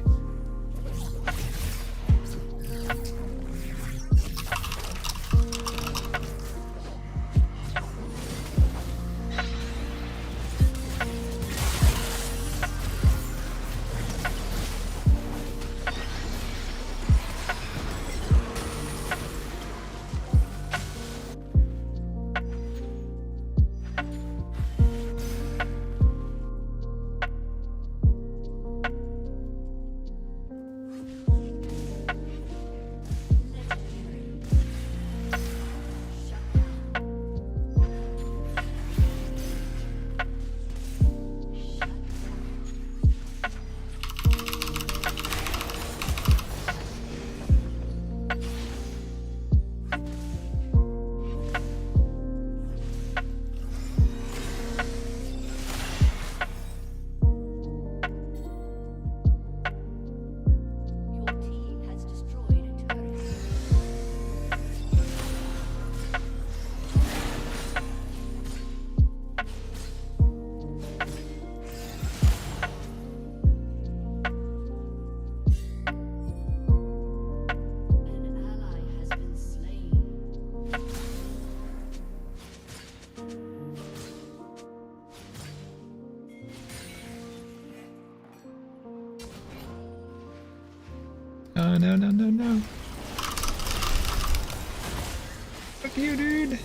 Oh, no, no, no, no. Fuck you, dude.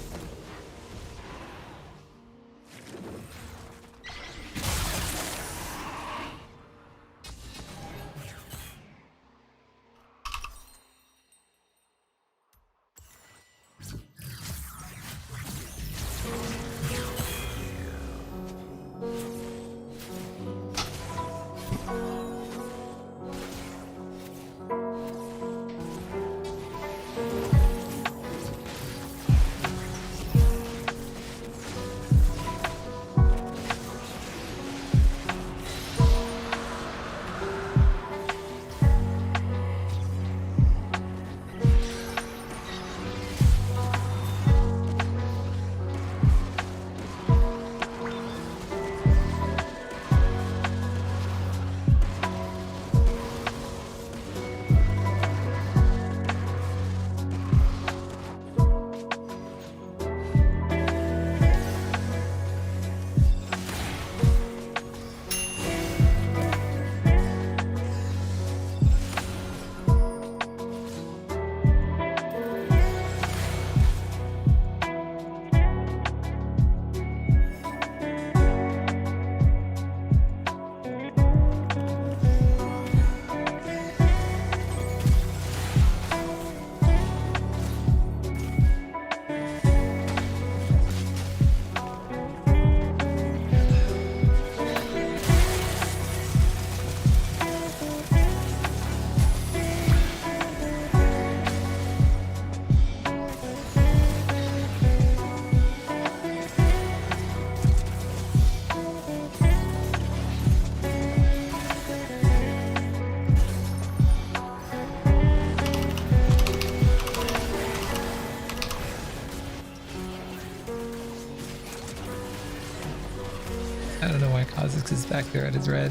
Kha'Zix is back there at his red.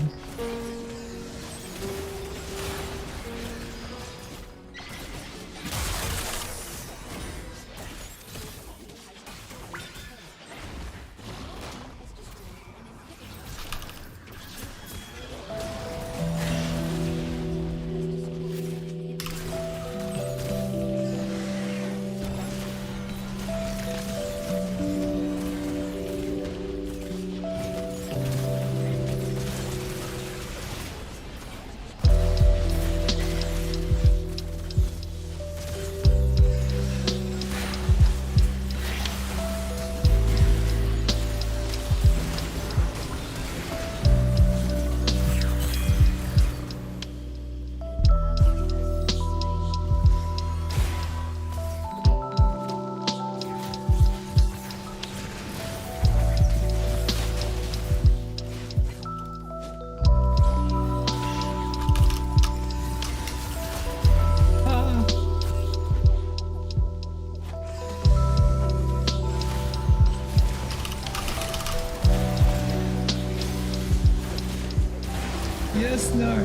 Yes, no.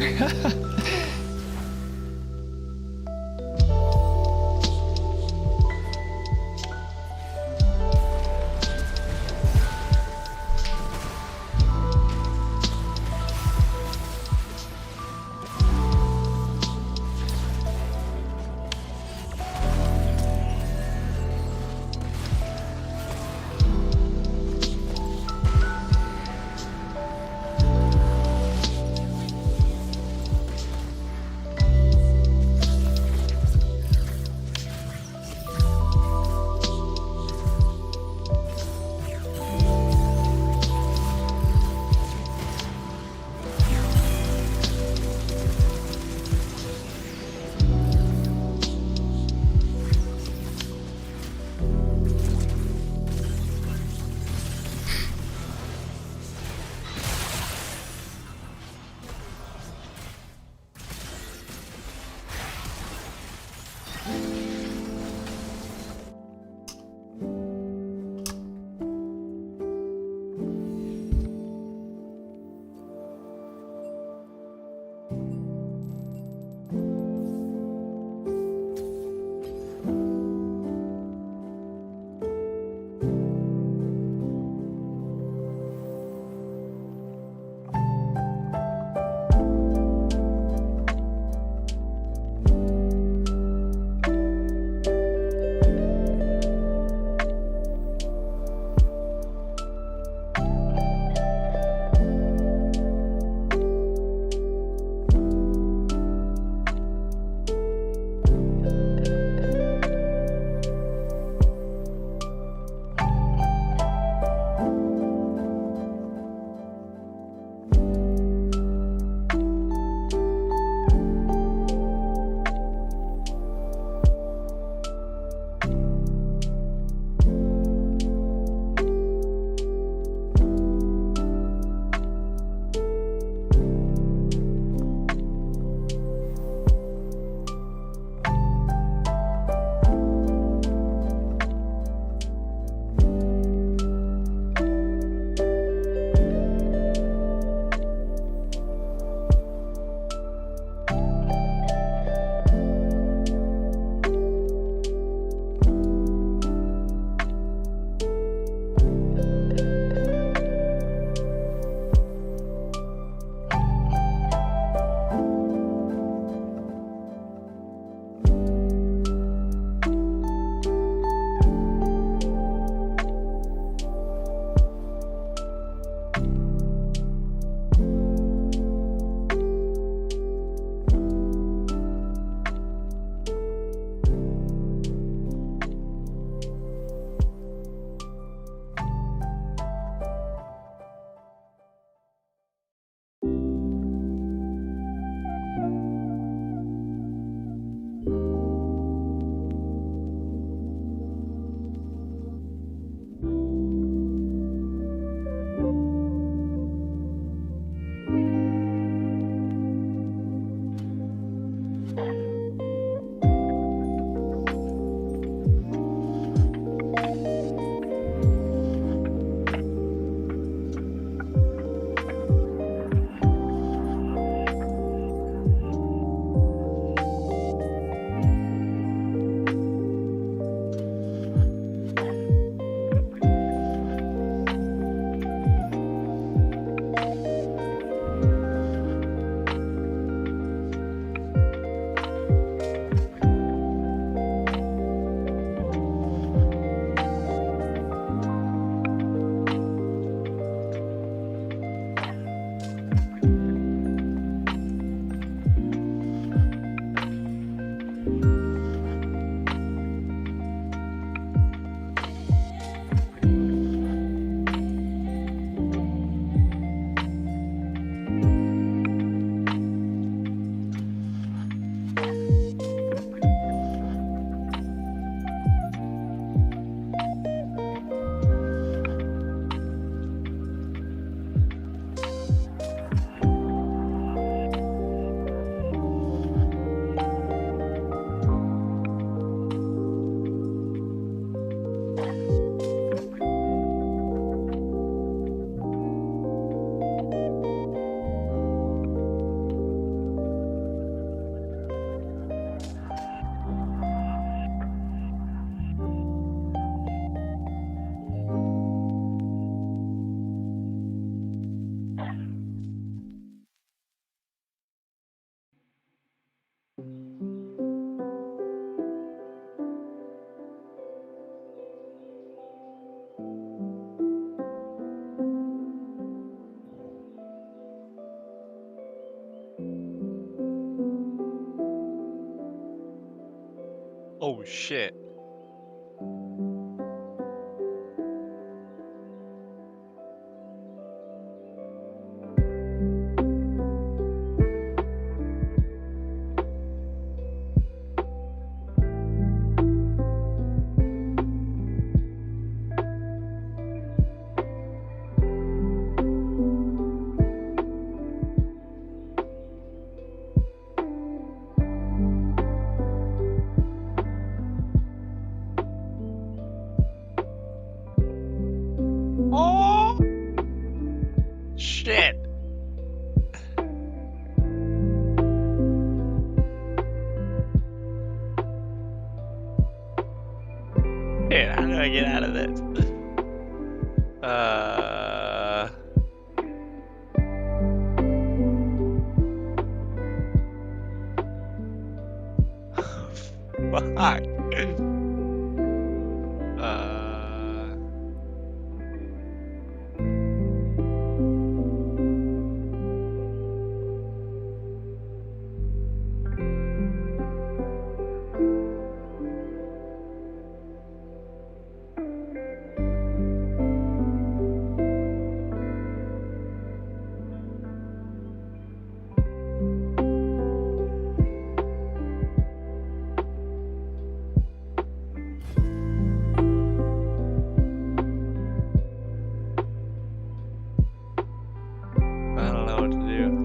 Oh shit. Oh shit. Dude, how do I get out of this? Fuck. I don't know what to do.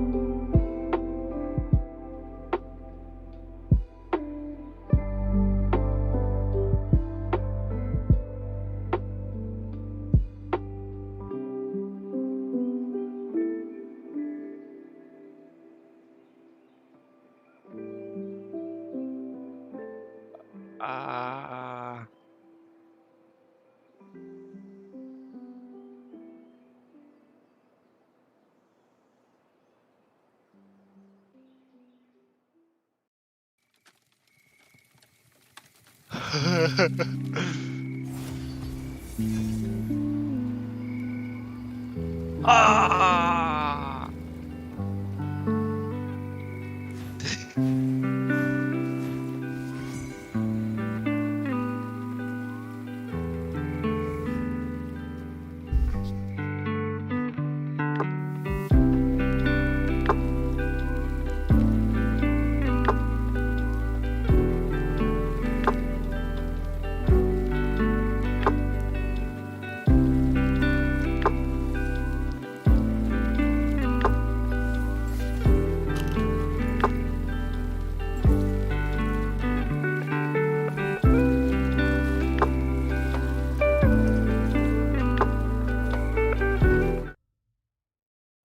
Ah. Ah.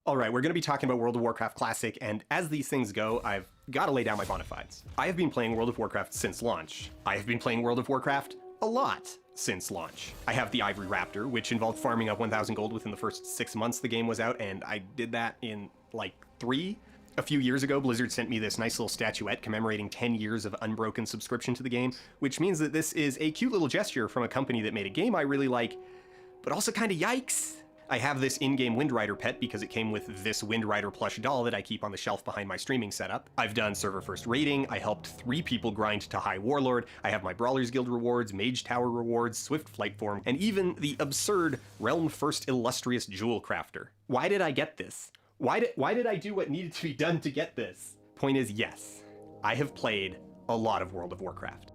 All right, we're going to be talking about World of Warcraft Classic, and as these things go, I've got to lay down my bona fides. I have been playing World of Warcraft since launch. I have been playing World of Warcraft a lot since launch. I have the Ivory Raptor, which involved farming up 1,000 gold within the first 6 months the game was out, and I did that in, like, 3. A few years ago, Blizzard sent me this nice little statuette commemorating 10 years of unbroken subscription to the game, which means that this is a cute little gesture from a company that made a game I really like, but also kind of yikes. I have this in-game Wind Rider pet because it came with this Wind Rider plush doll that I keep on the shelf behind my streaming setup. I've done server first raiding, I helped 3 people grind to High Warlord, I have my Brawlers Guild rewards, Mage Tower rewards, Swift Flight Form, and even the absurd Realm First Illustrious Jewel Crafter. Why did I get this? Why did I do what needed to be done to get this? Point is, yes, I have played a lot of World of Warcraft.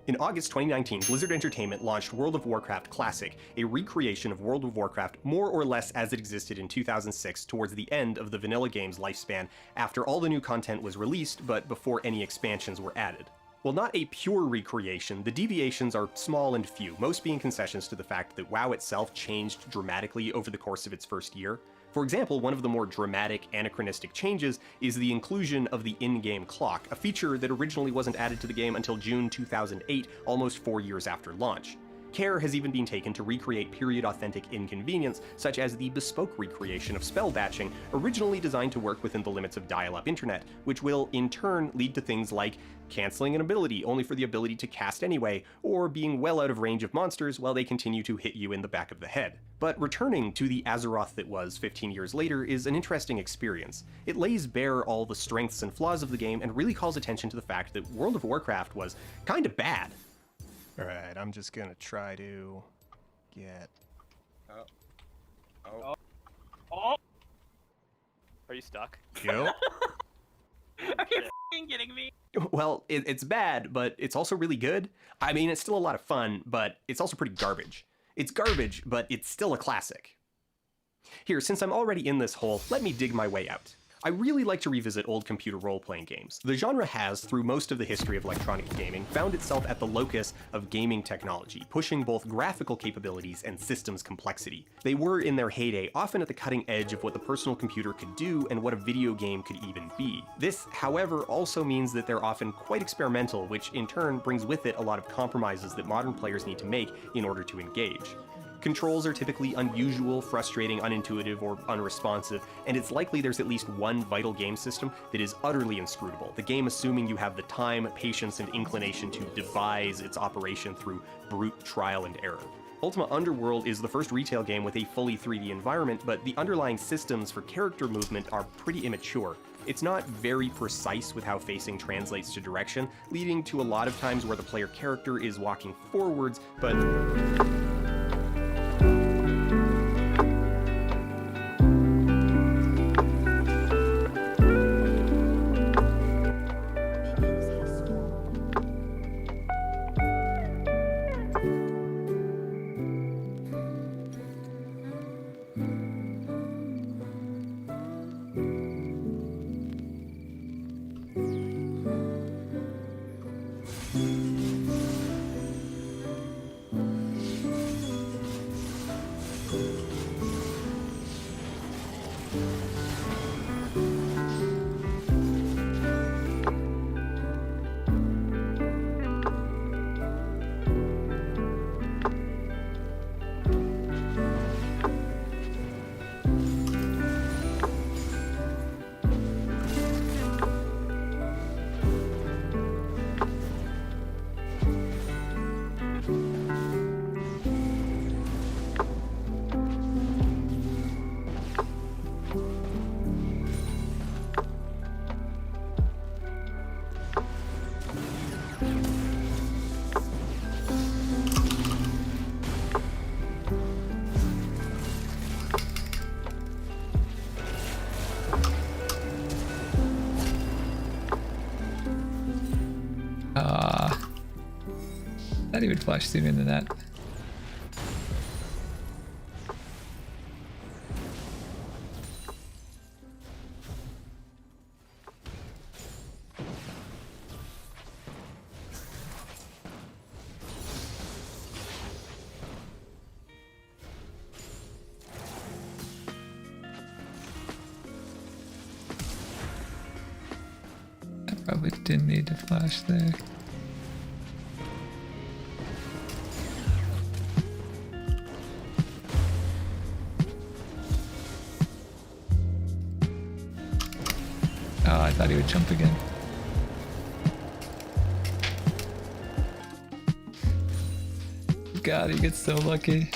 In August 2019, Blizzard Entertainment launched World of Warcraft Classic, a recreation of World of Warcraft more or less as it existed in 2006 towards the end of the vanilla game's lifespan, after all the new content was released but before any expansions were added. While not a pure recreation, the deviations are small and few, most being concessions to the fact that WoW itself changed dramatically over the course of its first year. For example, one of the more dramatic, anachronistic changes is the inclusion of the in-game clock, a feature that originally wasn't added to the game until June 2008, almost 4 years after launch. Care has even been taken to recreate period-authentic inconvenience, such as the bespoke recreation of spell batching, originally designed to work within the limits of dial-up internet, which will, in turn, lead to things like canceling an ability only for the ability to cast anyway, or being well out of range of monsters while they continue to hit you in the back of the head. But returning to the Xerath that was 15 years later is an interesting experience. It lays bare all the strengths and flaws of the game and really calls attention to the fact that World of Warcraft was kinda bad. Alright, I'm just gonna try to get... Oh! Are you stuck? Yo. Are you f***ing kidding me? Well, it's bad, but it's also really good. I mean, it's still a lot of fun, but it's also pretty garbage. It's garbage, but it's still a classic. Here, since I'm already in this hole, let me dig my way out. I really like to revisit old computer role-playing games. The genre has, through most of the history of electronic gaming, found itself at the locus of gaming technology, pushing both graphical capabilities and systems complexity. They were, in their heyday, often at the cutting edge of what the personal computer could do and what a video game could even be. This, however, also means that they're often quite experimental, which in turn brings with it a lot of compromises that modern players need to make in order to engage. Controls are typically unusual, frustrating, unintuitive, or unresponsive, and it's likely there's at least one vital game system that is utterly inscrutable, the game assuming you have the time, patience, and inclination to devise its operation through brute trial and error. Ultima Underworld is the first retail game with a fully 3D environment, but the underlying systems for character movement are pretty immature. It's not very precise with how facing translates to direction, leading to a lot of times where the player character is walking forwards, but... Thought he would flash sooner than that. I probably didn't need to flash there. Oh, I thought he would jump again. God, he gets so lucky.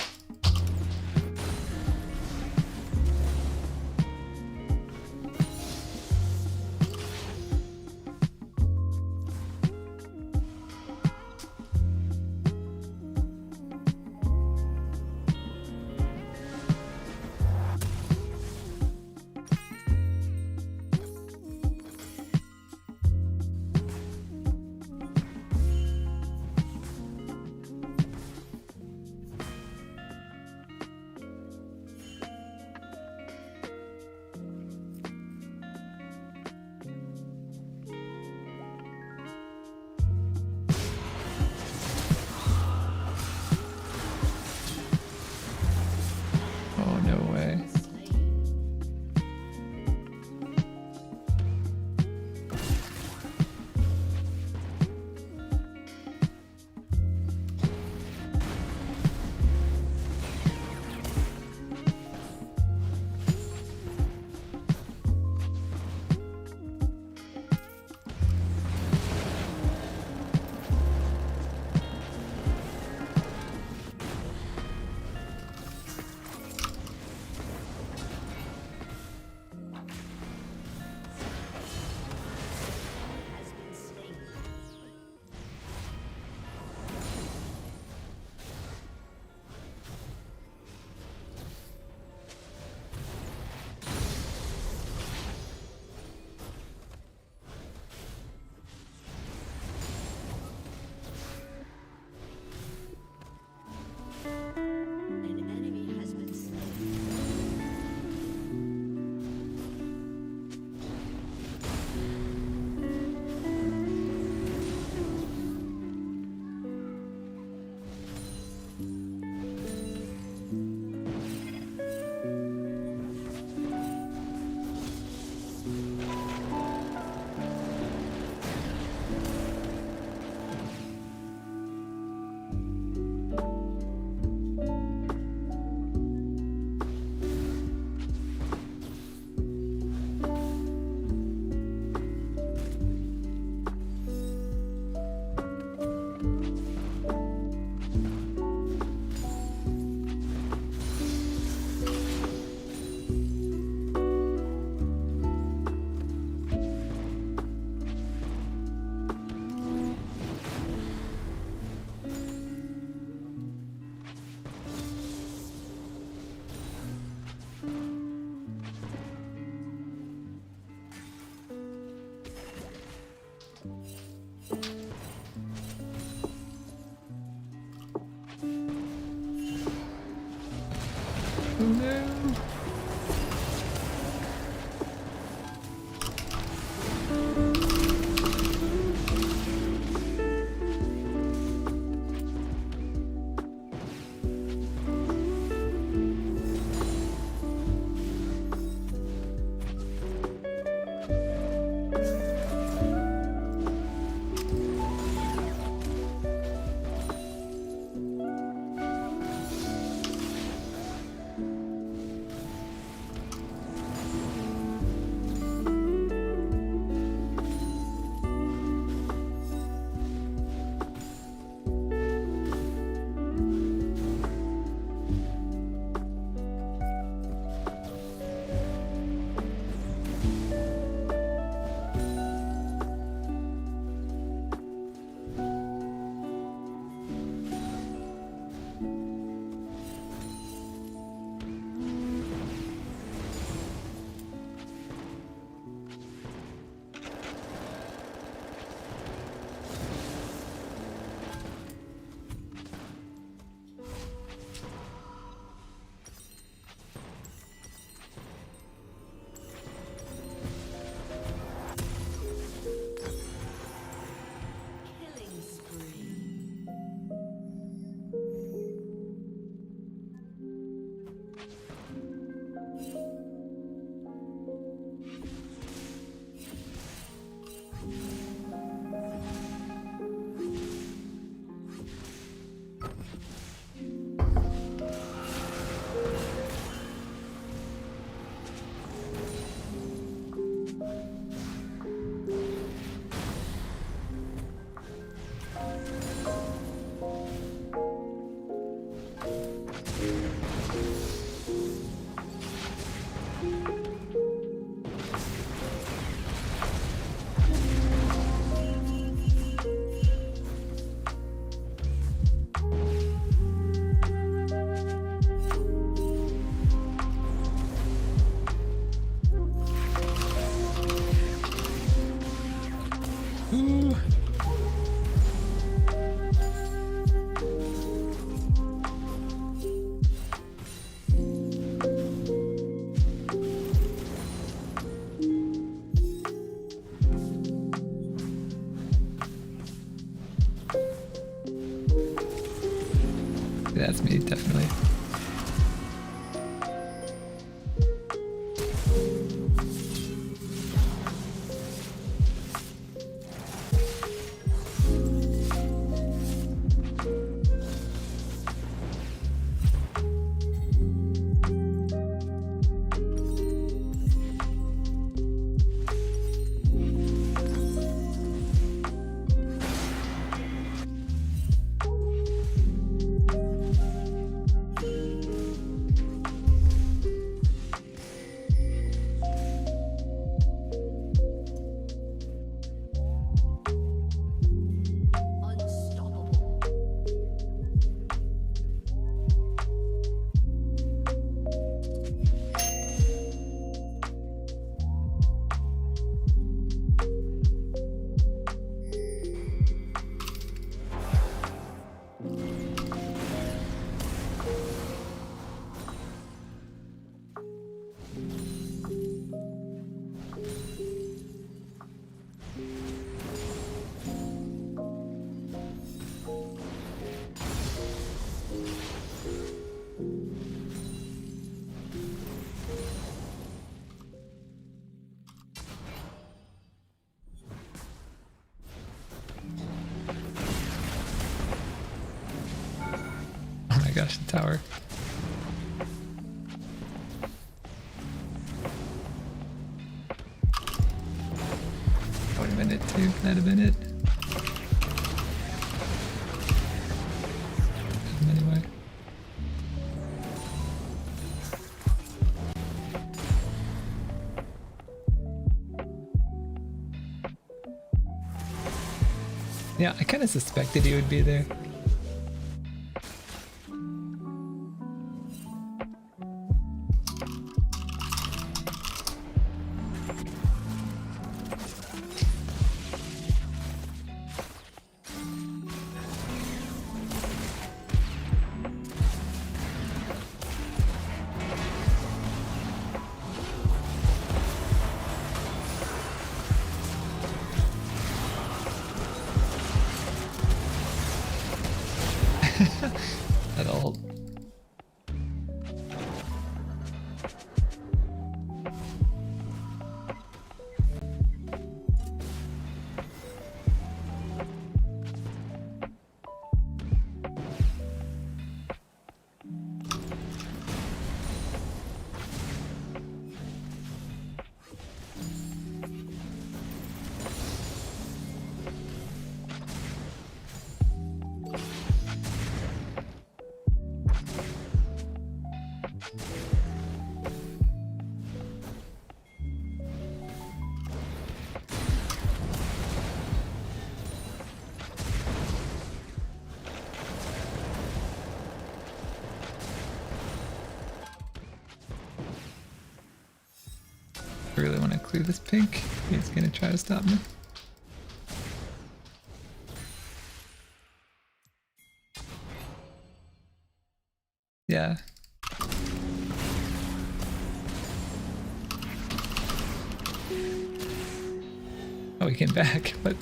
Killing spree. Ooh. That's me, definitely. Unstoppable. Oh my gosh, the tower. That would have been it too. That have been it. Anyway. Yeah, I kind of suspected he would be there. I really want to clear this pink. He's gonna try to stop me. Yeah. Oh, he came back, but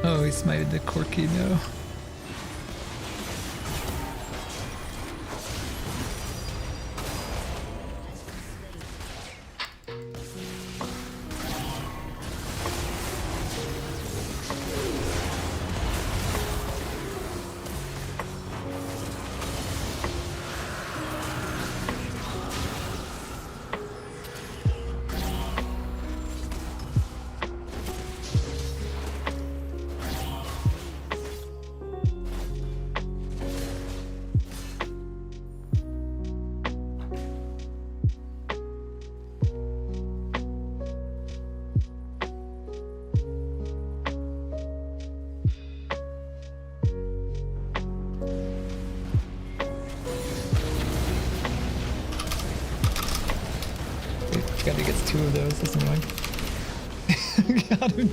Oh, he smited the Corki, no. God, he gets 2 of those, that's annoying. Got him.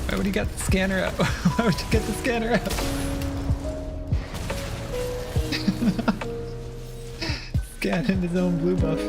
Why would he get the scanner out? Why would you get the scanner out? Scanning his own blue buff.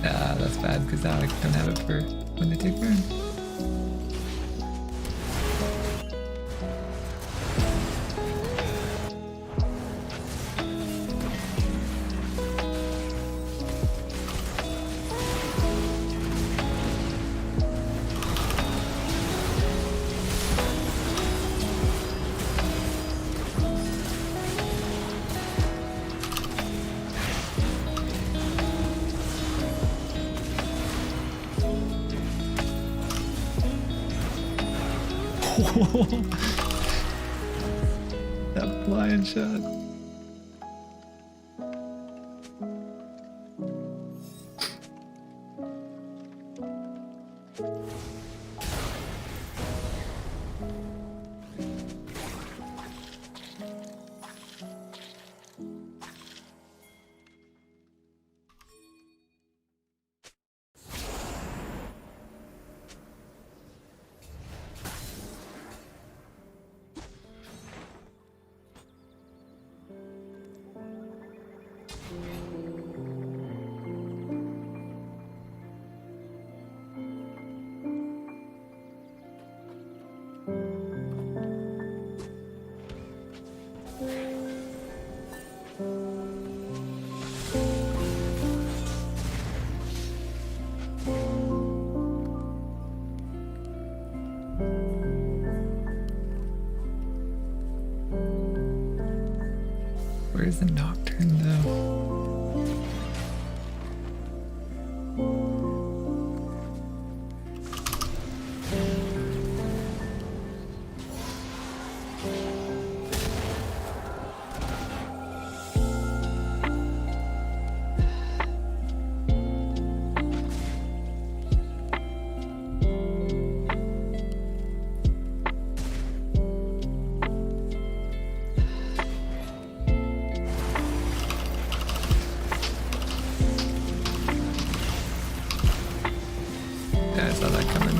Ah, that's bad because now I don't have it for when they take burn. That blind shot. Where's the Nocturne though? Yeah, I saw that coming.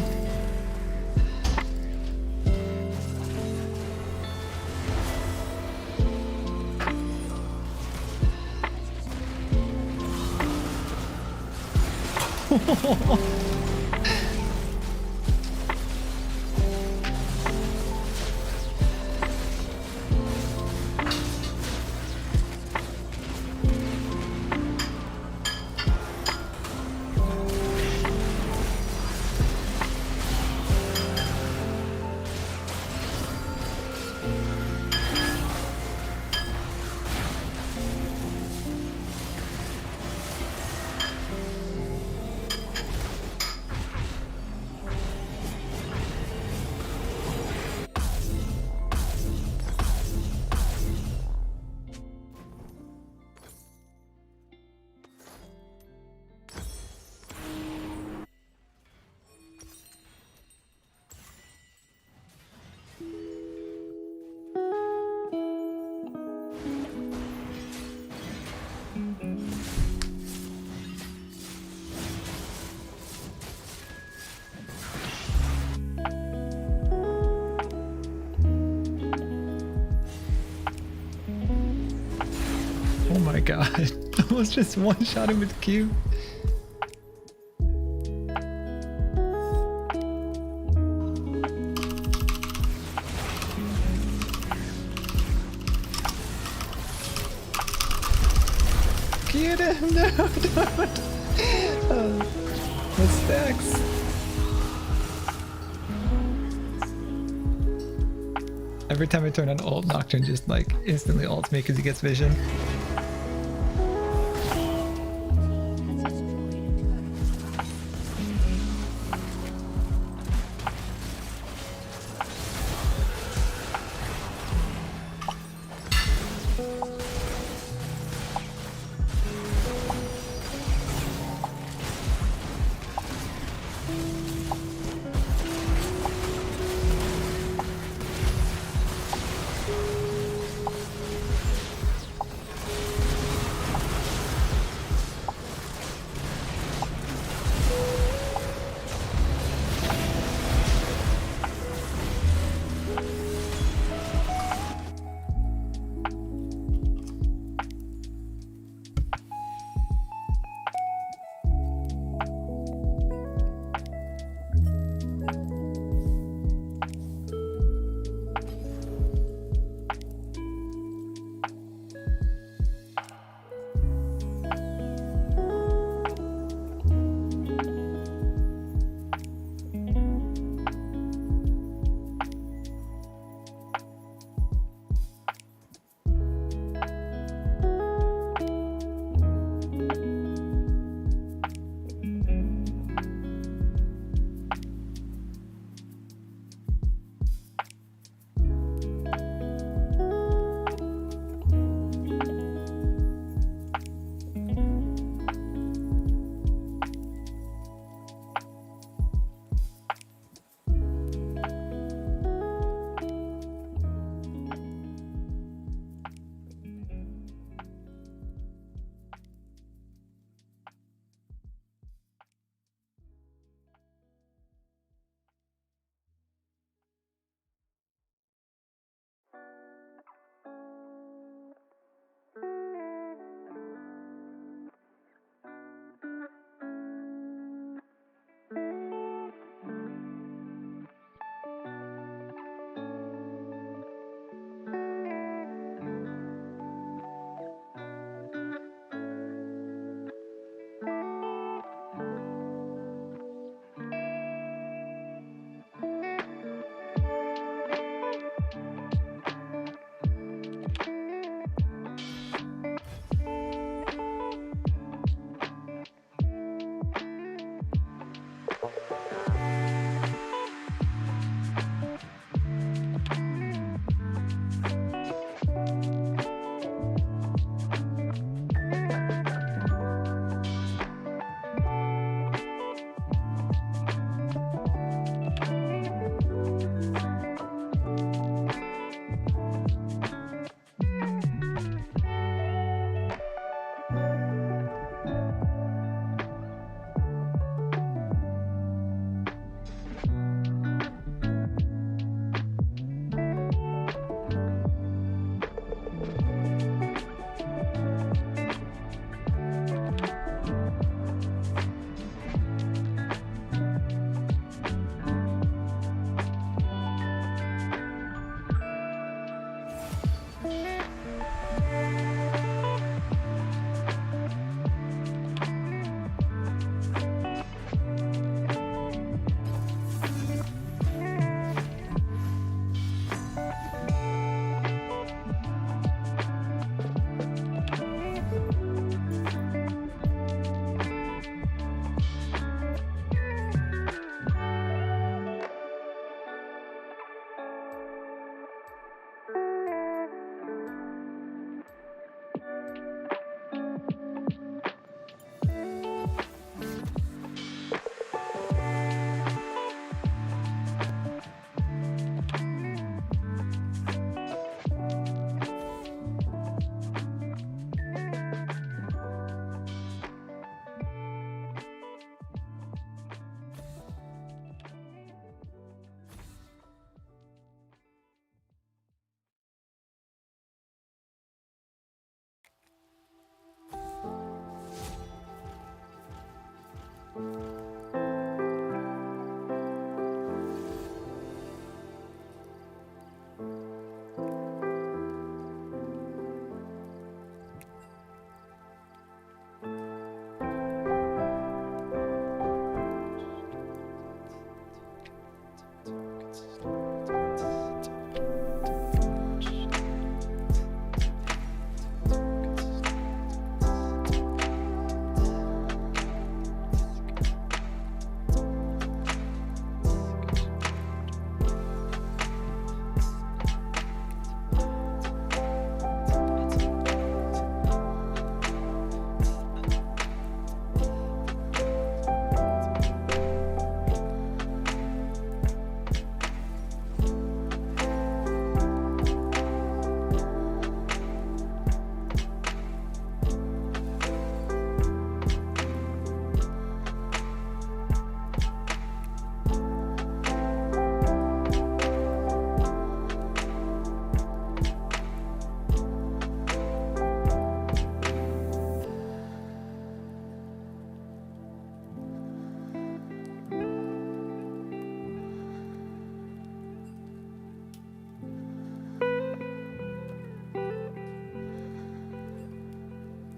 Oh my god. Almost just one shot him with Q. Get him! No, don't! Oh, what stacks? Every time I turn on ult, Nocturne just like instantly ults me because he gets vision.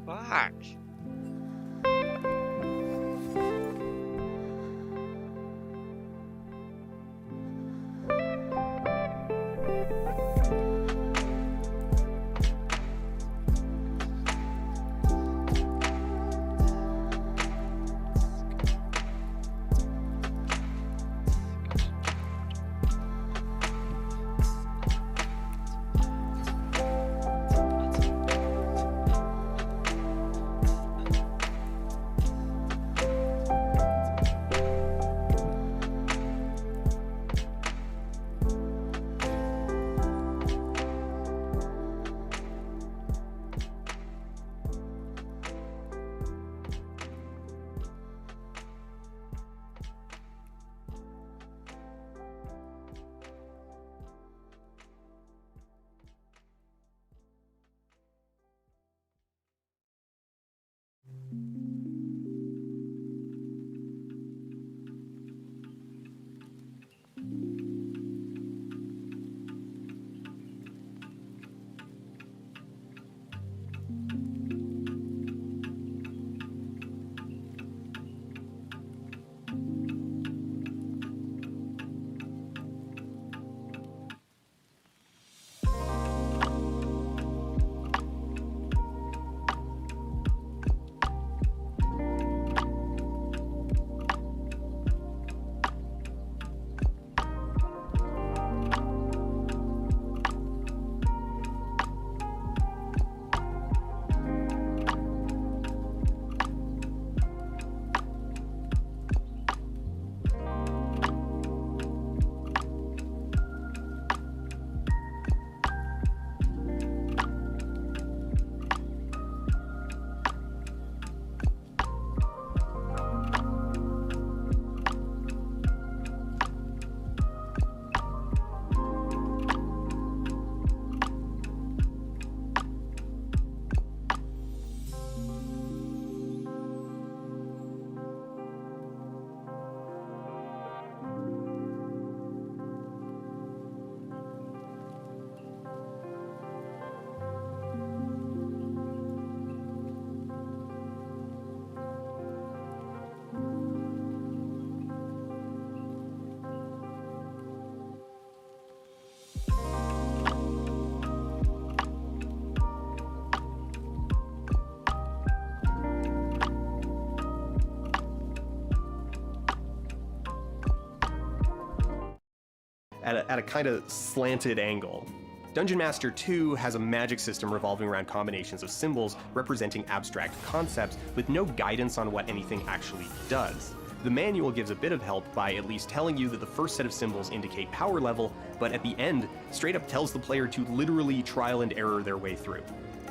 Fuck. at a kind of slanted angle. Dungeon Master 2 has a magic system revolving around combinations of symbols representing abstract concepts with no guidance on what anything actually does. The manual gives a bit of help by at least telling you that the first set of symbols indicate power level, but at the end, straight up tells the player to literally trial and error their way through.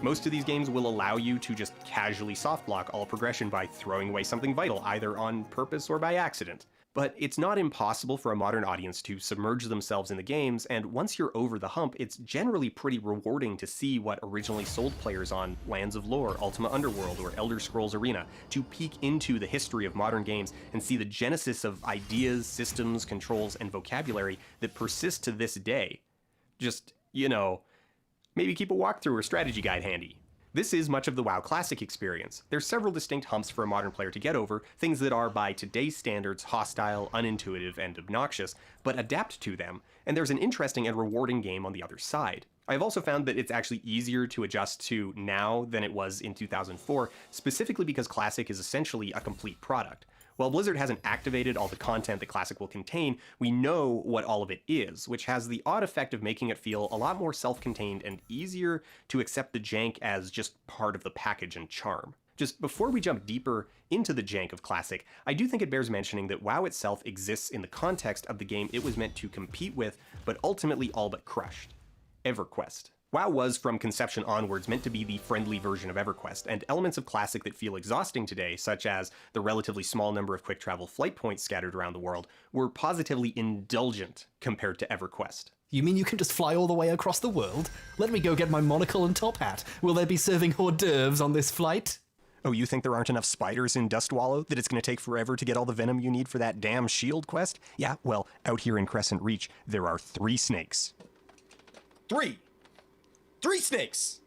Most of these games will allow you to just casually soft block all progression by throwing away something vital, either on purpose or by accident. But it's not impossible for a modern audience to submerge themselves in the games, and once you're over the hump, it's generally pretty rewarding to see what originally sold players on Lands of Lore, Ultima Underworld, or Elder Scrolls Arena, to peek into the history of modern games and see the genesis of ideas, systems, controls, and vocabulary that persist to this day. Just, maybe keep a walkthrough or strategy guide handy. This is much of the WoW Classic experience. There's several distinct humps for a modern player to get over, things that are by today's standards hostile, unintuitive, and obnoxious, but adapt to them, and there's an interesting and rewarding game on the other side. I've also found that it's actually easier to adjust to now than it was in 2004, specifically because Classic is essentially a complete product. While Blizzard hasn't activated all the content that Classic will contain, we know what all of it is, which has the odd effect of making it feel a lot more self-contained and easier to accept the jank as just part of the package and charm. Just before we jump deeper into the jank of Classic, I do think it bears mentioning that WoW itself exists in the context of the game it was meant to compete with, but ultimately all but crushed: EverQuest. WoW was, from conception onwards, meant to be the friendly version of EverQuest, and elements of Classic that feel exhausting today, such as the relatively small number of quick travel flight points scattered around the world, were positively indulgent compared to EverQuest. You mean you can just fly all the way across the world? Let me go get my monocle and top hat. Will they be serving hors d'oeuvres on this flight? Oh, you think there aren't enough spiders in Dustwallow? That it's going to take forever to get all the venom you need for that damn shield quest? Yeah, well, out here in Crescent Reach, there are 3 snakes. 3 snakes!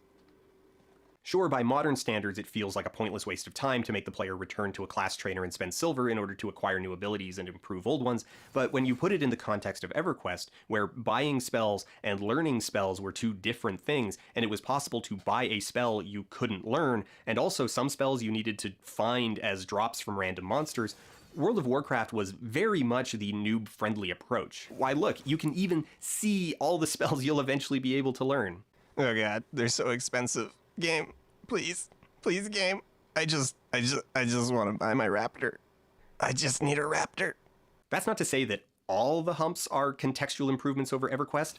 Sure, by modern standards, it feels like a pointless waste of time to make the player return to a class trainer and spend silver in order to acquire new abilities and improve old ones, but when you put it in the context of EverQuest, where buying spells and learning spells were 2 different things, and it was possible to buy a spell you couldn't learn, and also some spells you needed to find as drops from random monsters, World of Warcraft was very much the noob-friendly approach. Why look, you can even see all the spells you'll eventually be able to learn. Oh god, they're so expensive. Game, please, game. I just want to buy my raptor. I just need a raptor. That's not to say that all the humps are contextual improvements over EverQuest.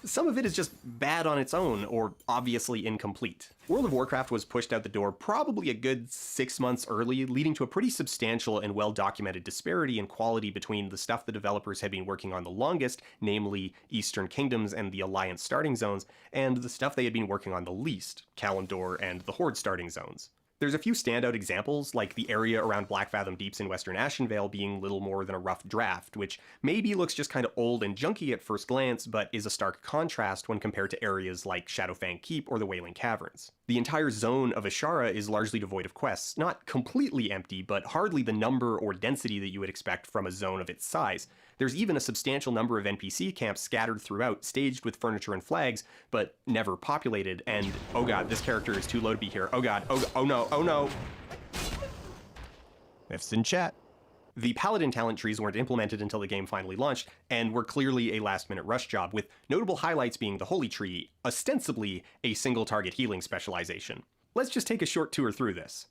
Some of it is just bad on its own, or obviously incomplete. World of Warcraft was pushed out the door probably a good 6 months early, leading to a pretty substantial and well-documented disparity in quality between the stuff the developers had been working on the longest, namely Eastern Kingdoms and the Alliance starting zones, and the stuff they had been working on the least, Kalimdor and the Horde starting zones. There's a few standout examples, like the area around Blackfathom Deeps in Western Ashenvale being little more than a rough draft, which maybe looks just kind of old and junky at first glance, but is a stark contrast when compared to areas like Shadowfang Keep or the Wailing Caverns. The entire zone of Ashara is largely devoid of quests, not completely empty, but hardly the number or density that you would expect from a zone of its size. There's even a substantial number of NPC camps scattered throughout, staged with furniture and flags, but never populated, and oh god, this character is too low to be here. Oh god, oh no. F's in chat. The Paladin talent trees weren't implemented until the game finally launched, and were clearly a last-minute rush job, with notable highlights being the Holy Tree, ostensibly a single-target healing specialization. Let's just take a short tour through this.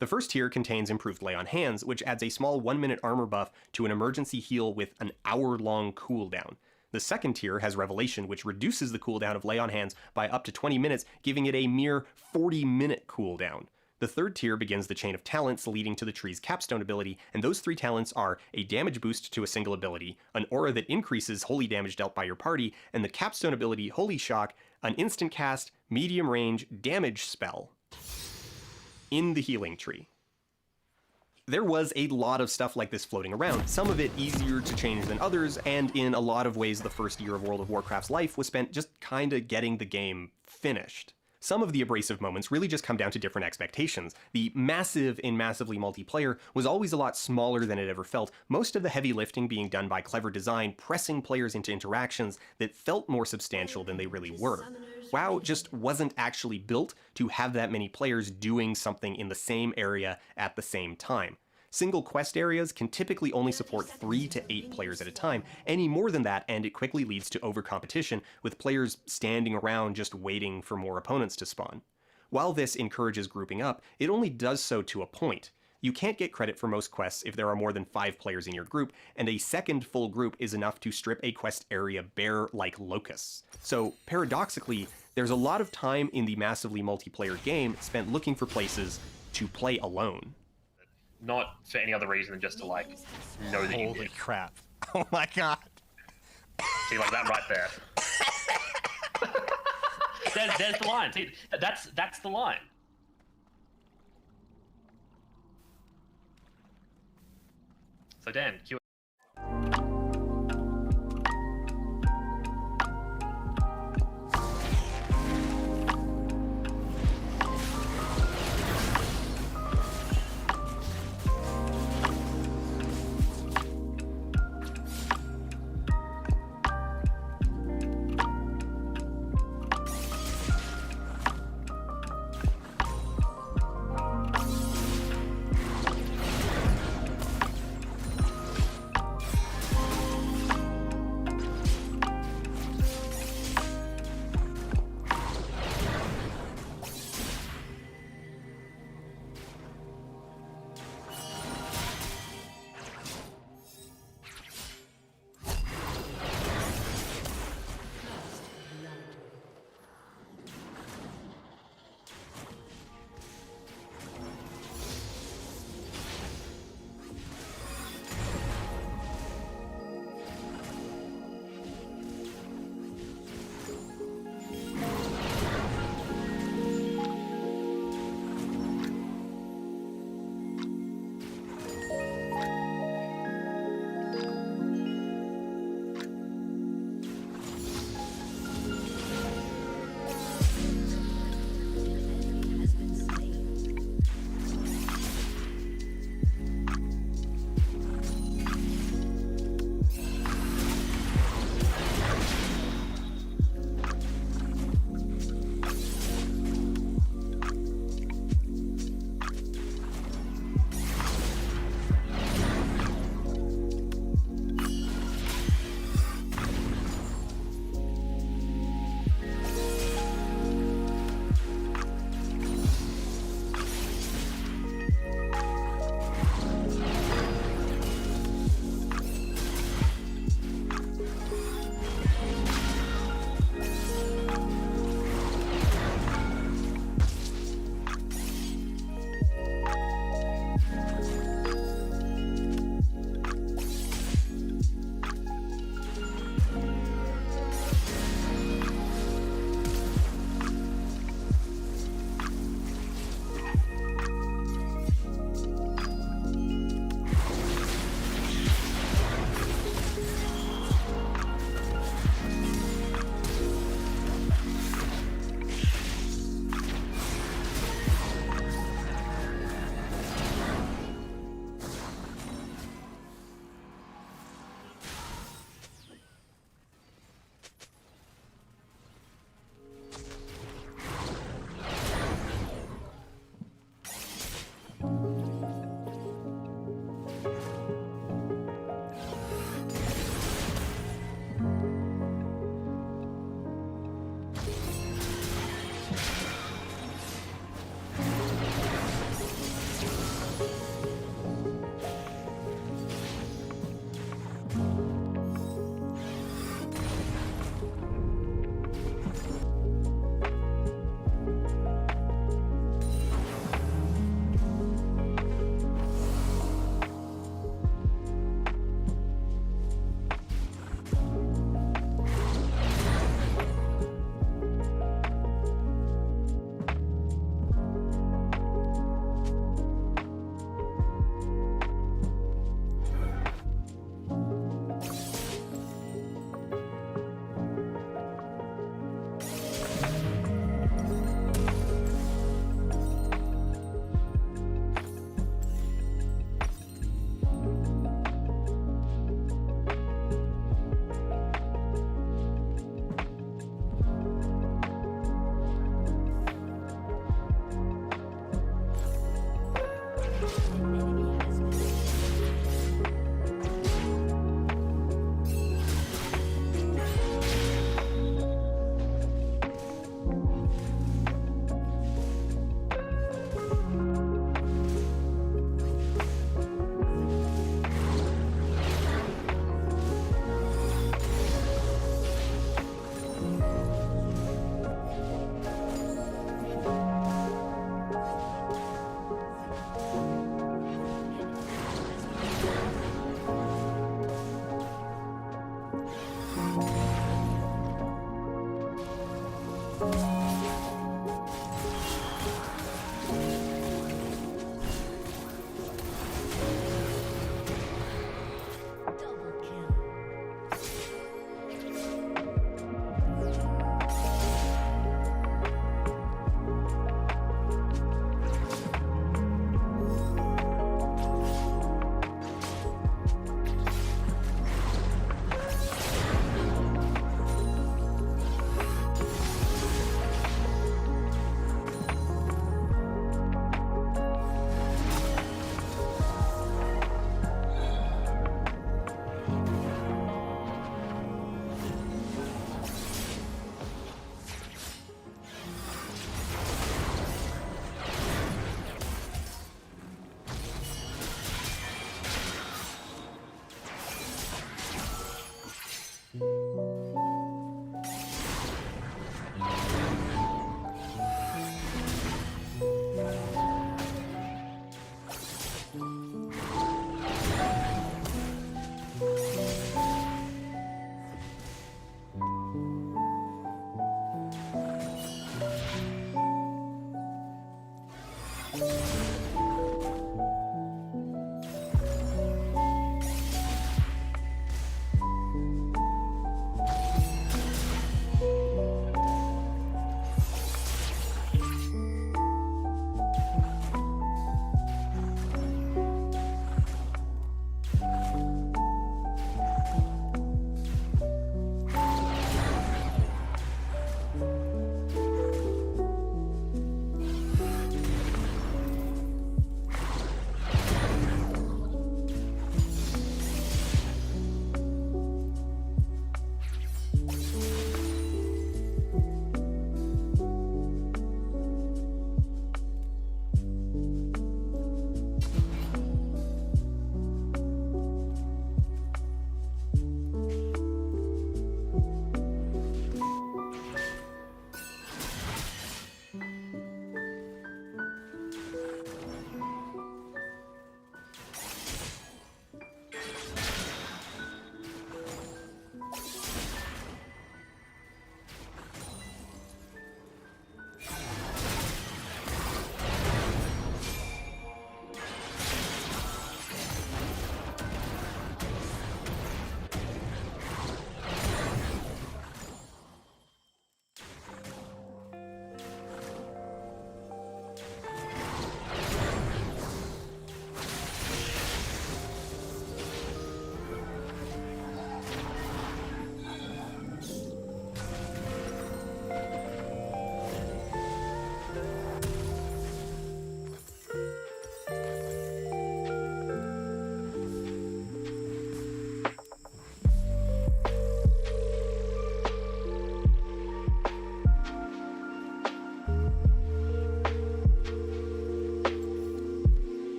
The first tier contains improved Lay on Hands, which adds a small 1-minute armor buff to an emergency heal with an hour-long cooldown. The second tier has Revelation, which reduces the cooldown of Lay on Hands by up to 20 minutes, giving it a mere 40-minute cooldown. The third tier begins the chain of talents leading to the tree's capstone ability, and those 3 talents are a damage boost to a single ability, an aura that increases holy damage dealt by your party, and the capstone ability Holy Shock, an instant cast, medium range damage spell in the healing tree. There was a lot of stuff like this floating around, some of it easier to change than others, and in a lot of ways the first year of World of Warcraft's life was spent just kinda getting the game finished. Some of the abrasive moments really just come down to different expectations. The massive in Massively Multiplayer was always a lot smaller than it ever felt, most of the heavy lifting being done by clever design, pressing players into interactions that felt more substantial than they really were. WoW just wasn't actually built to have that many players doing something in the same area at the same time. Single quest areas can typically only support 3 to 8 players at a time. Any more than that, and it quickly leads to overcompetition, with players standing around just waiting for more opponents to spawn. While this encourages grouping up, it only does so to a point. You can't get credit for most quests if there are more than 5 players in your group, and a second full group is enough to strip a quest area bare like locusts. So, paradoxically, there's a lot of time in the Massively Multiplayer game spent looking for places to play alone. not for any other reason than just to like know that you Holy did. crap. Oh my god. See, like that right there. There's the line. See, that's the line. So Dan, Q.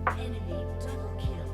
Enemy double kill.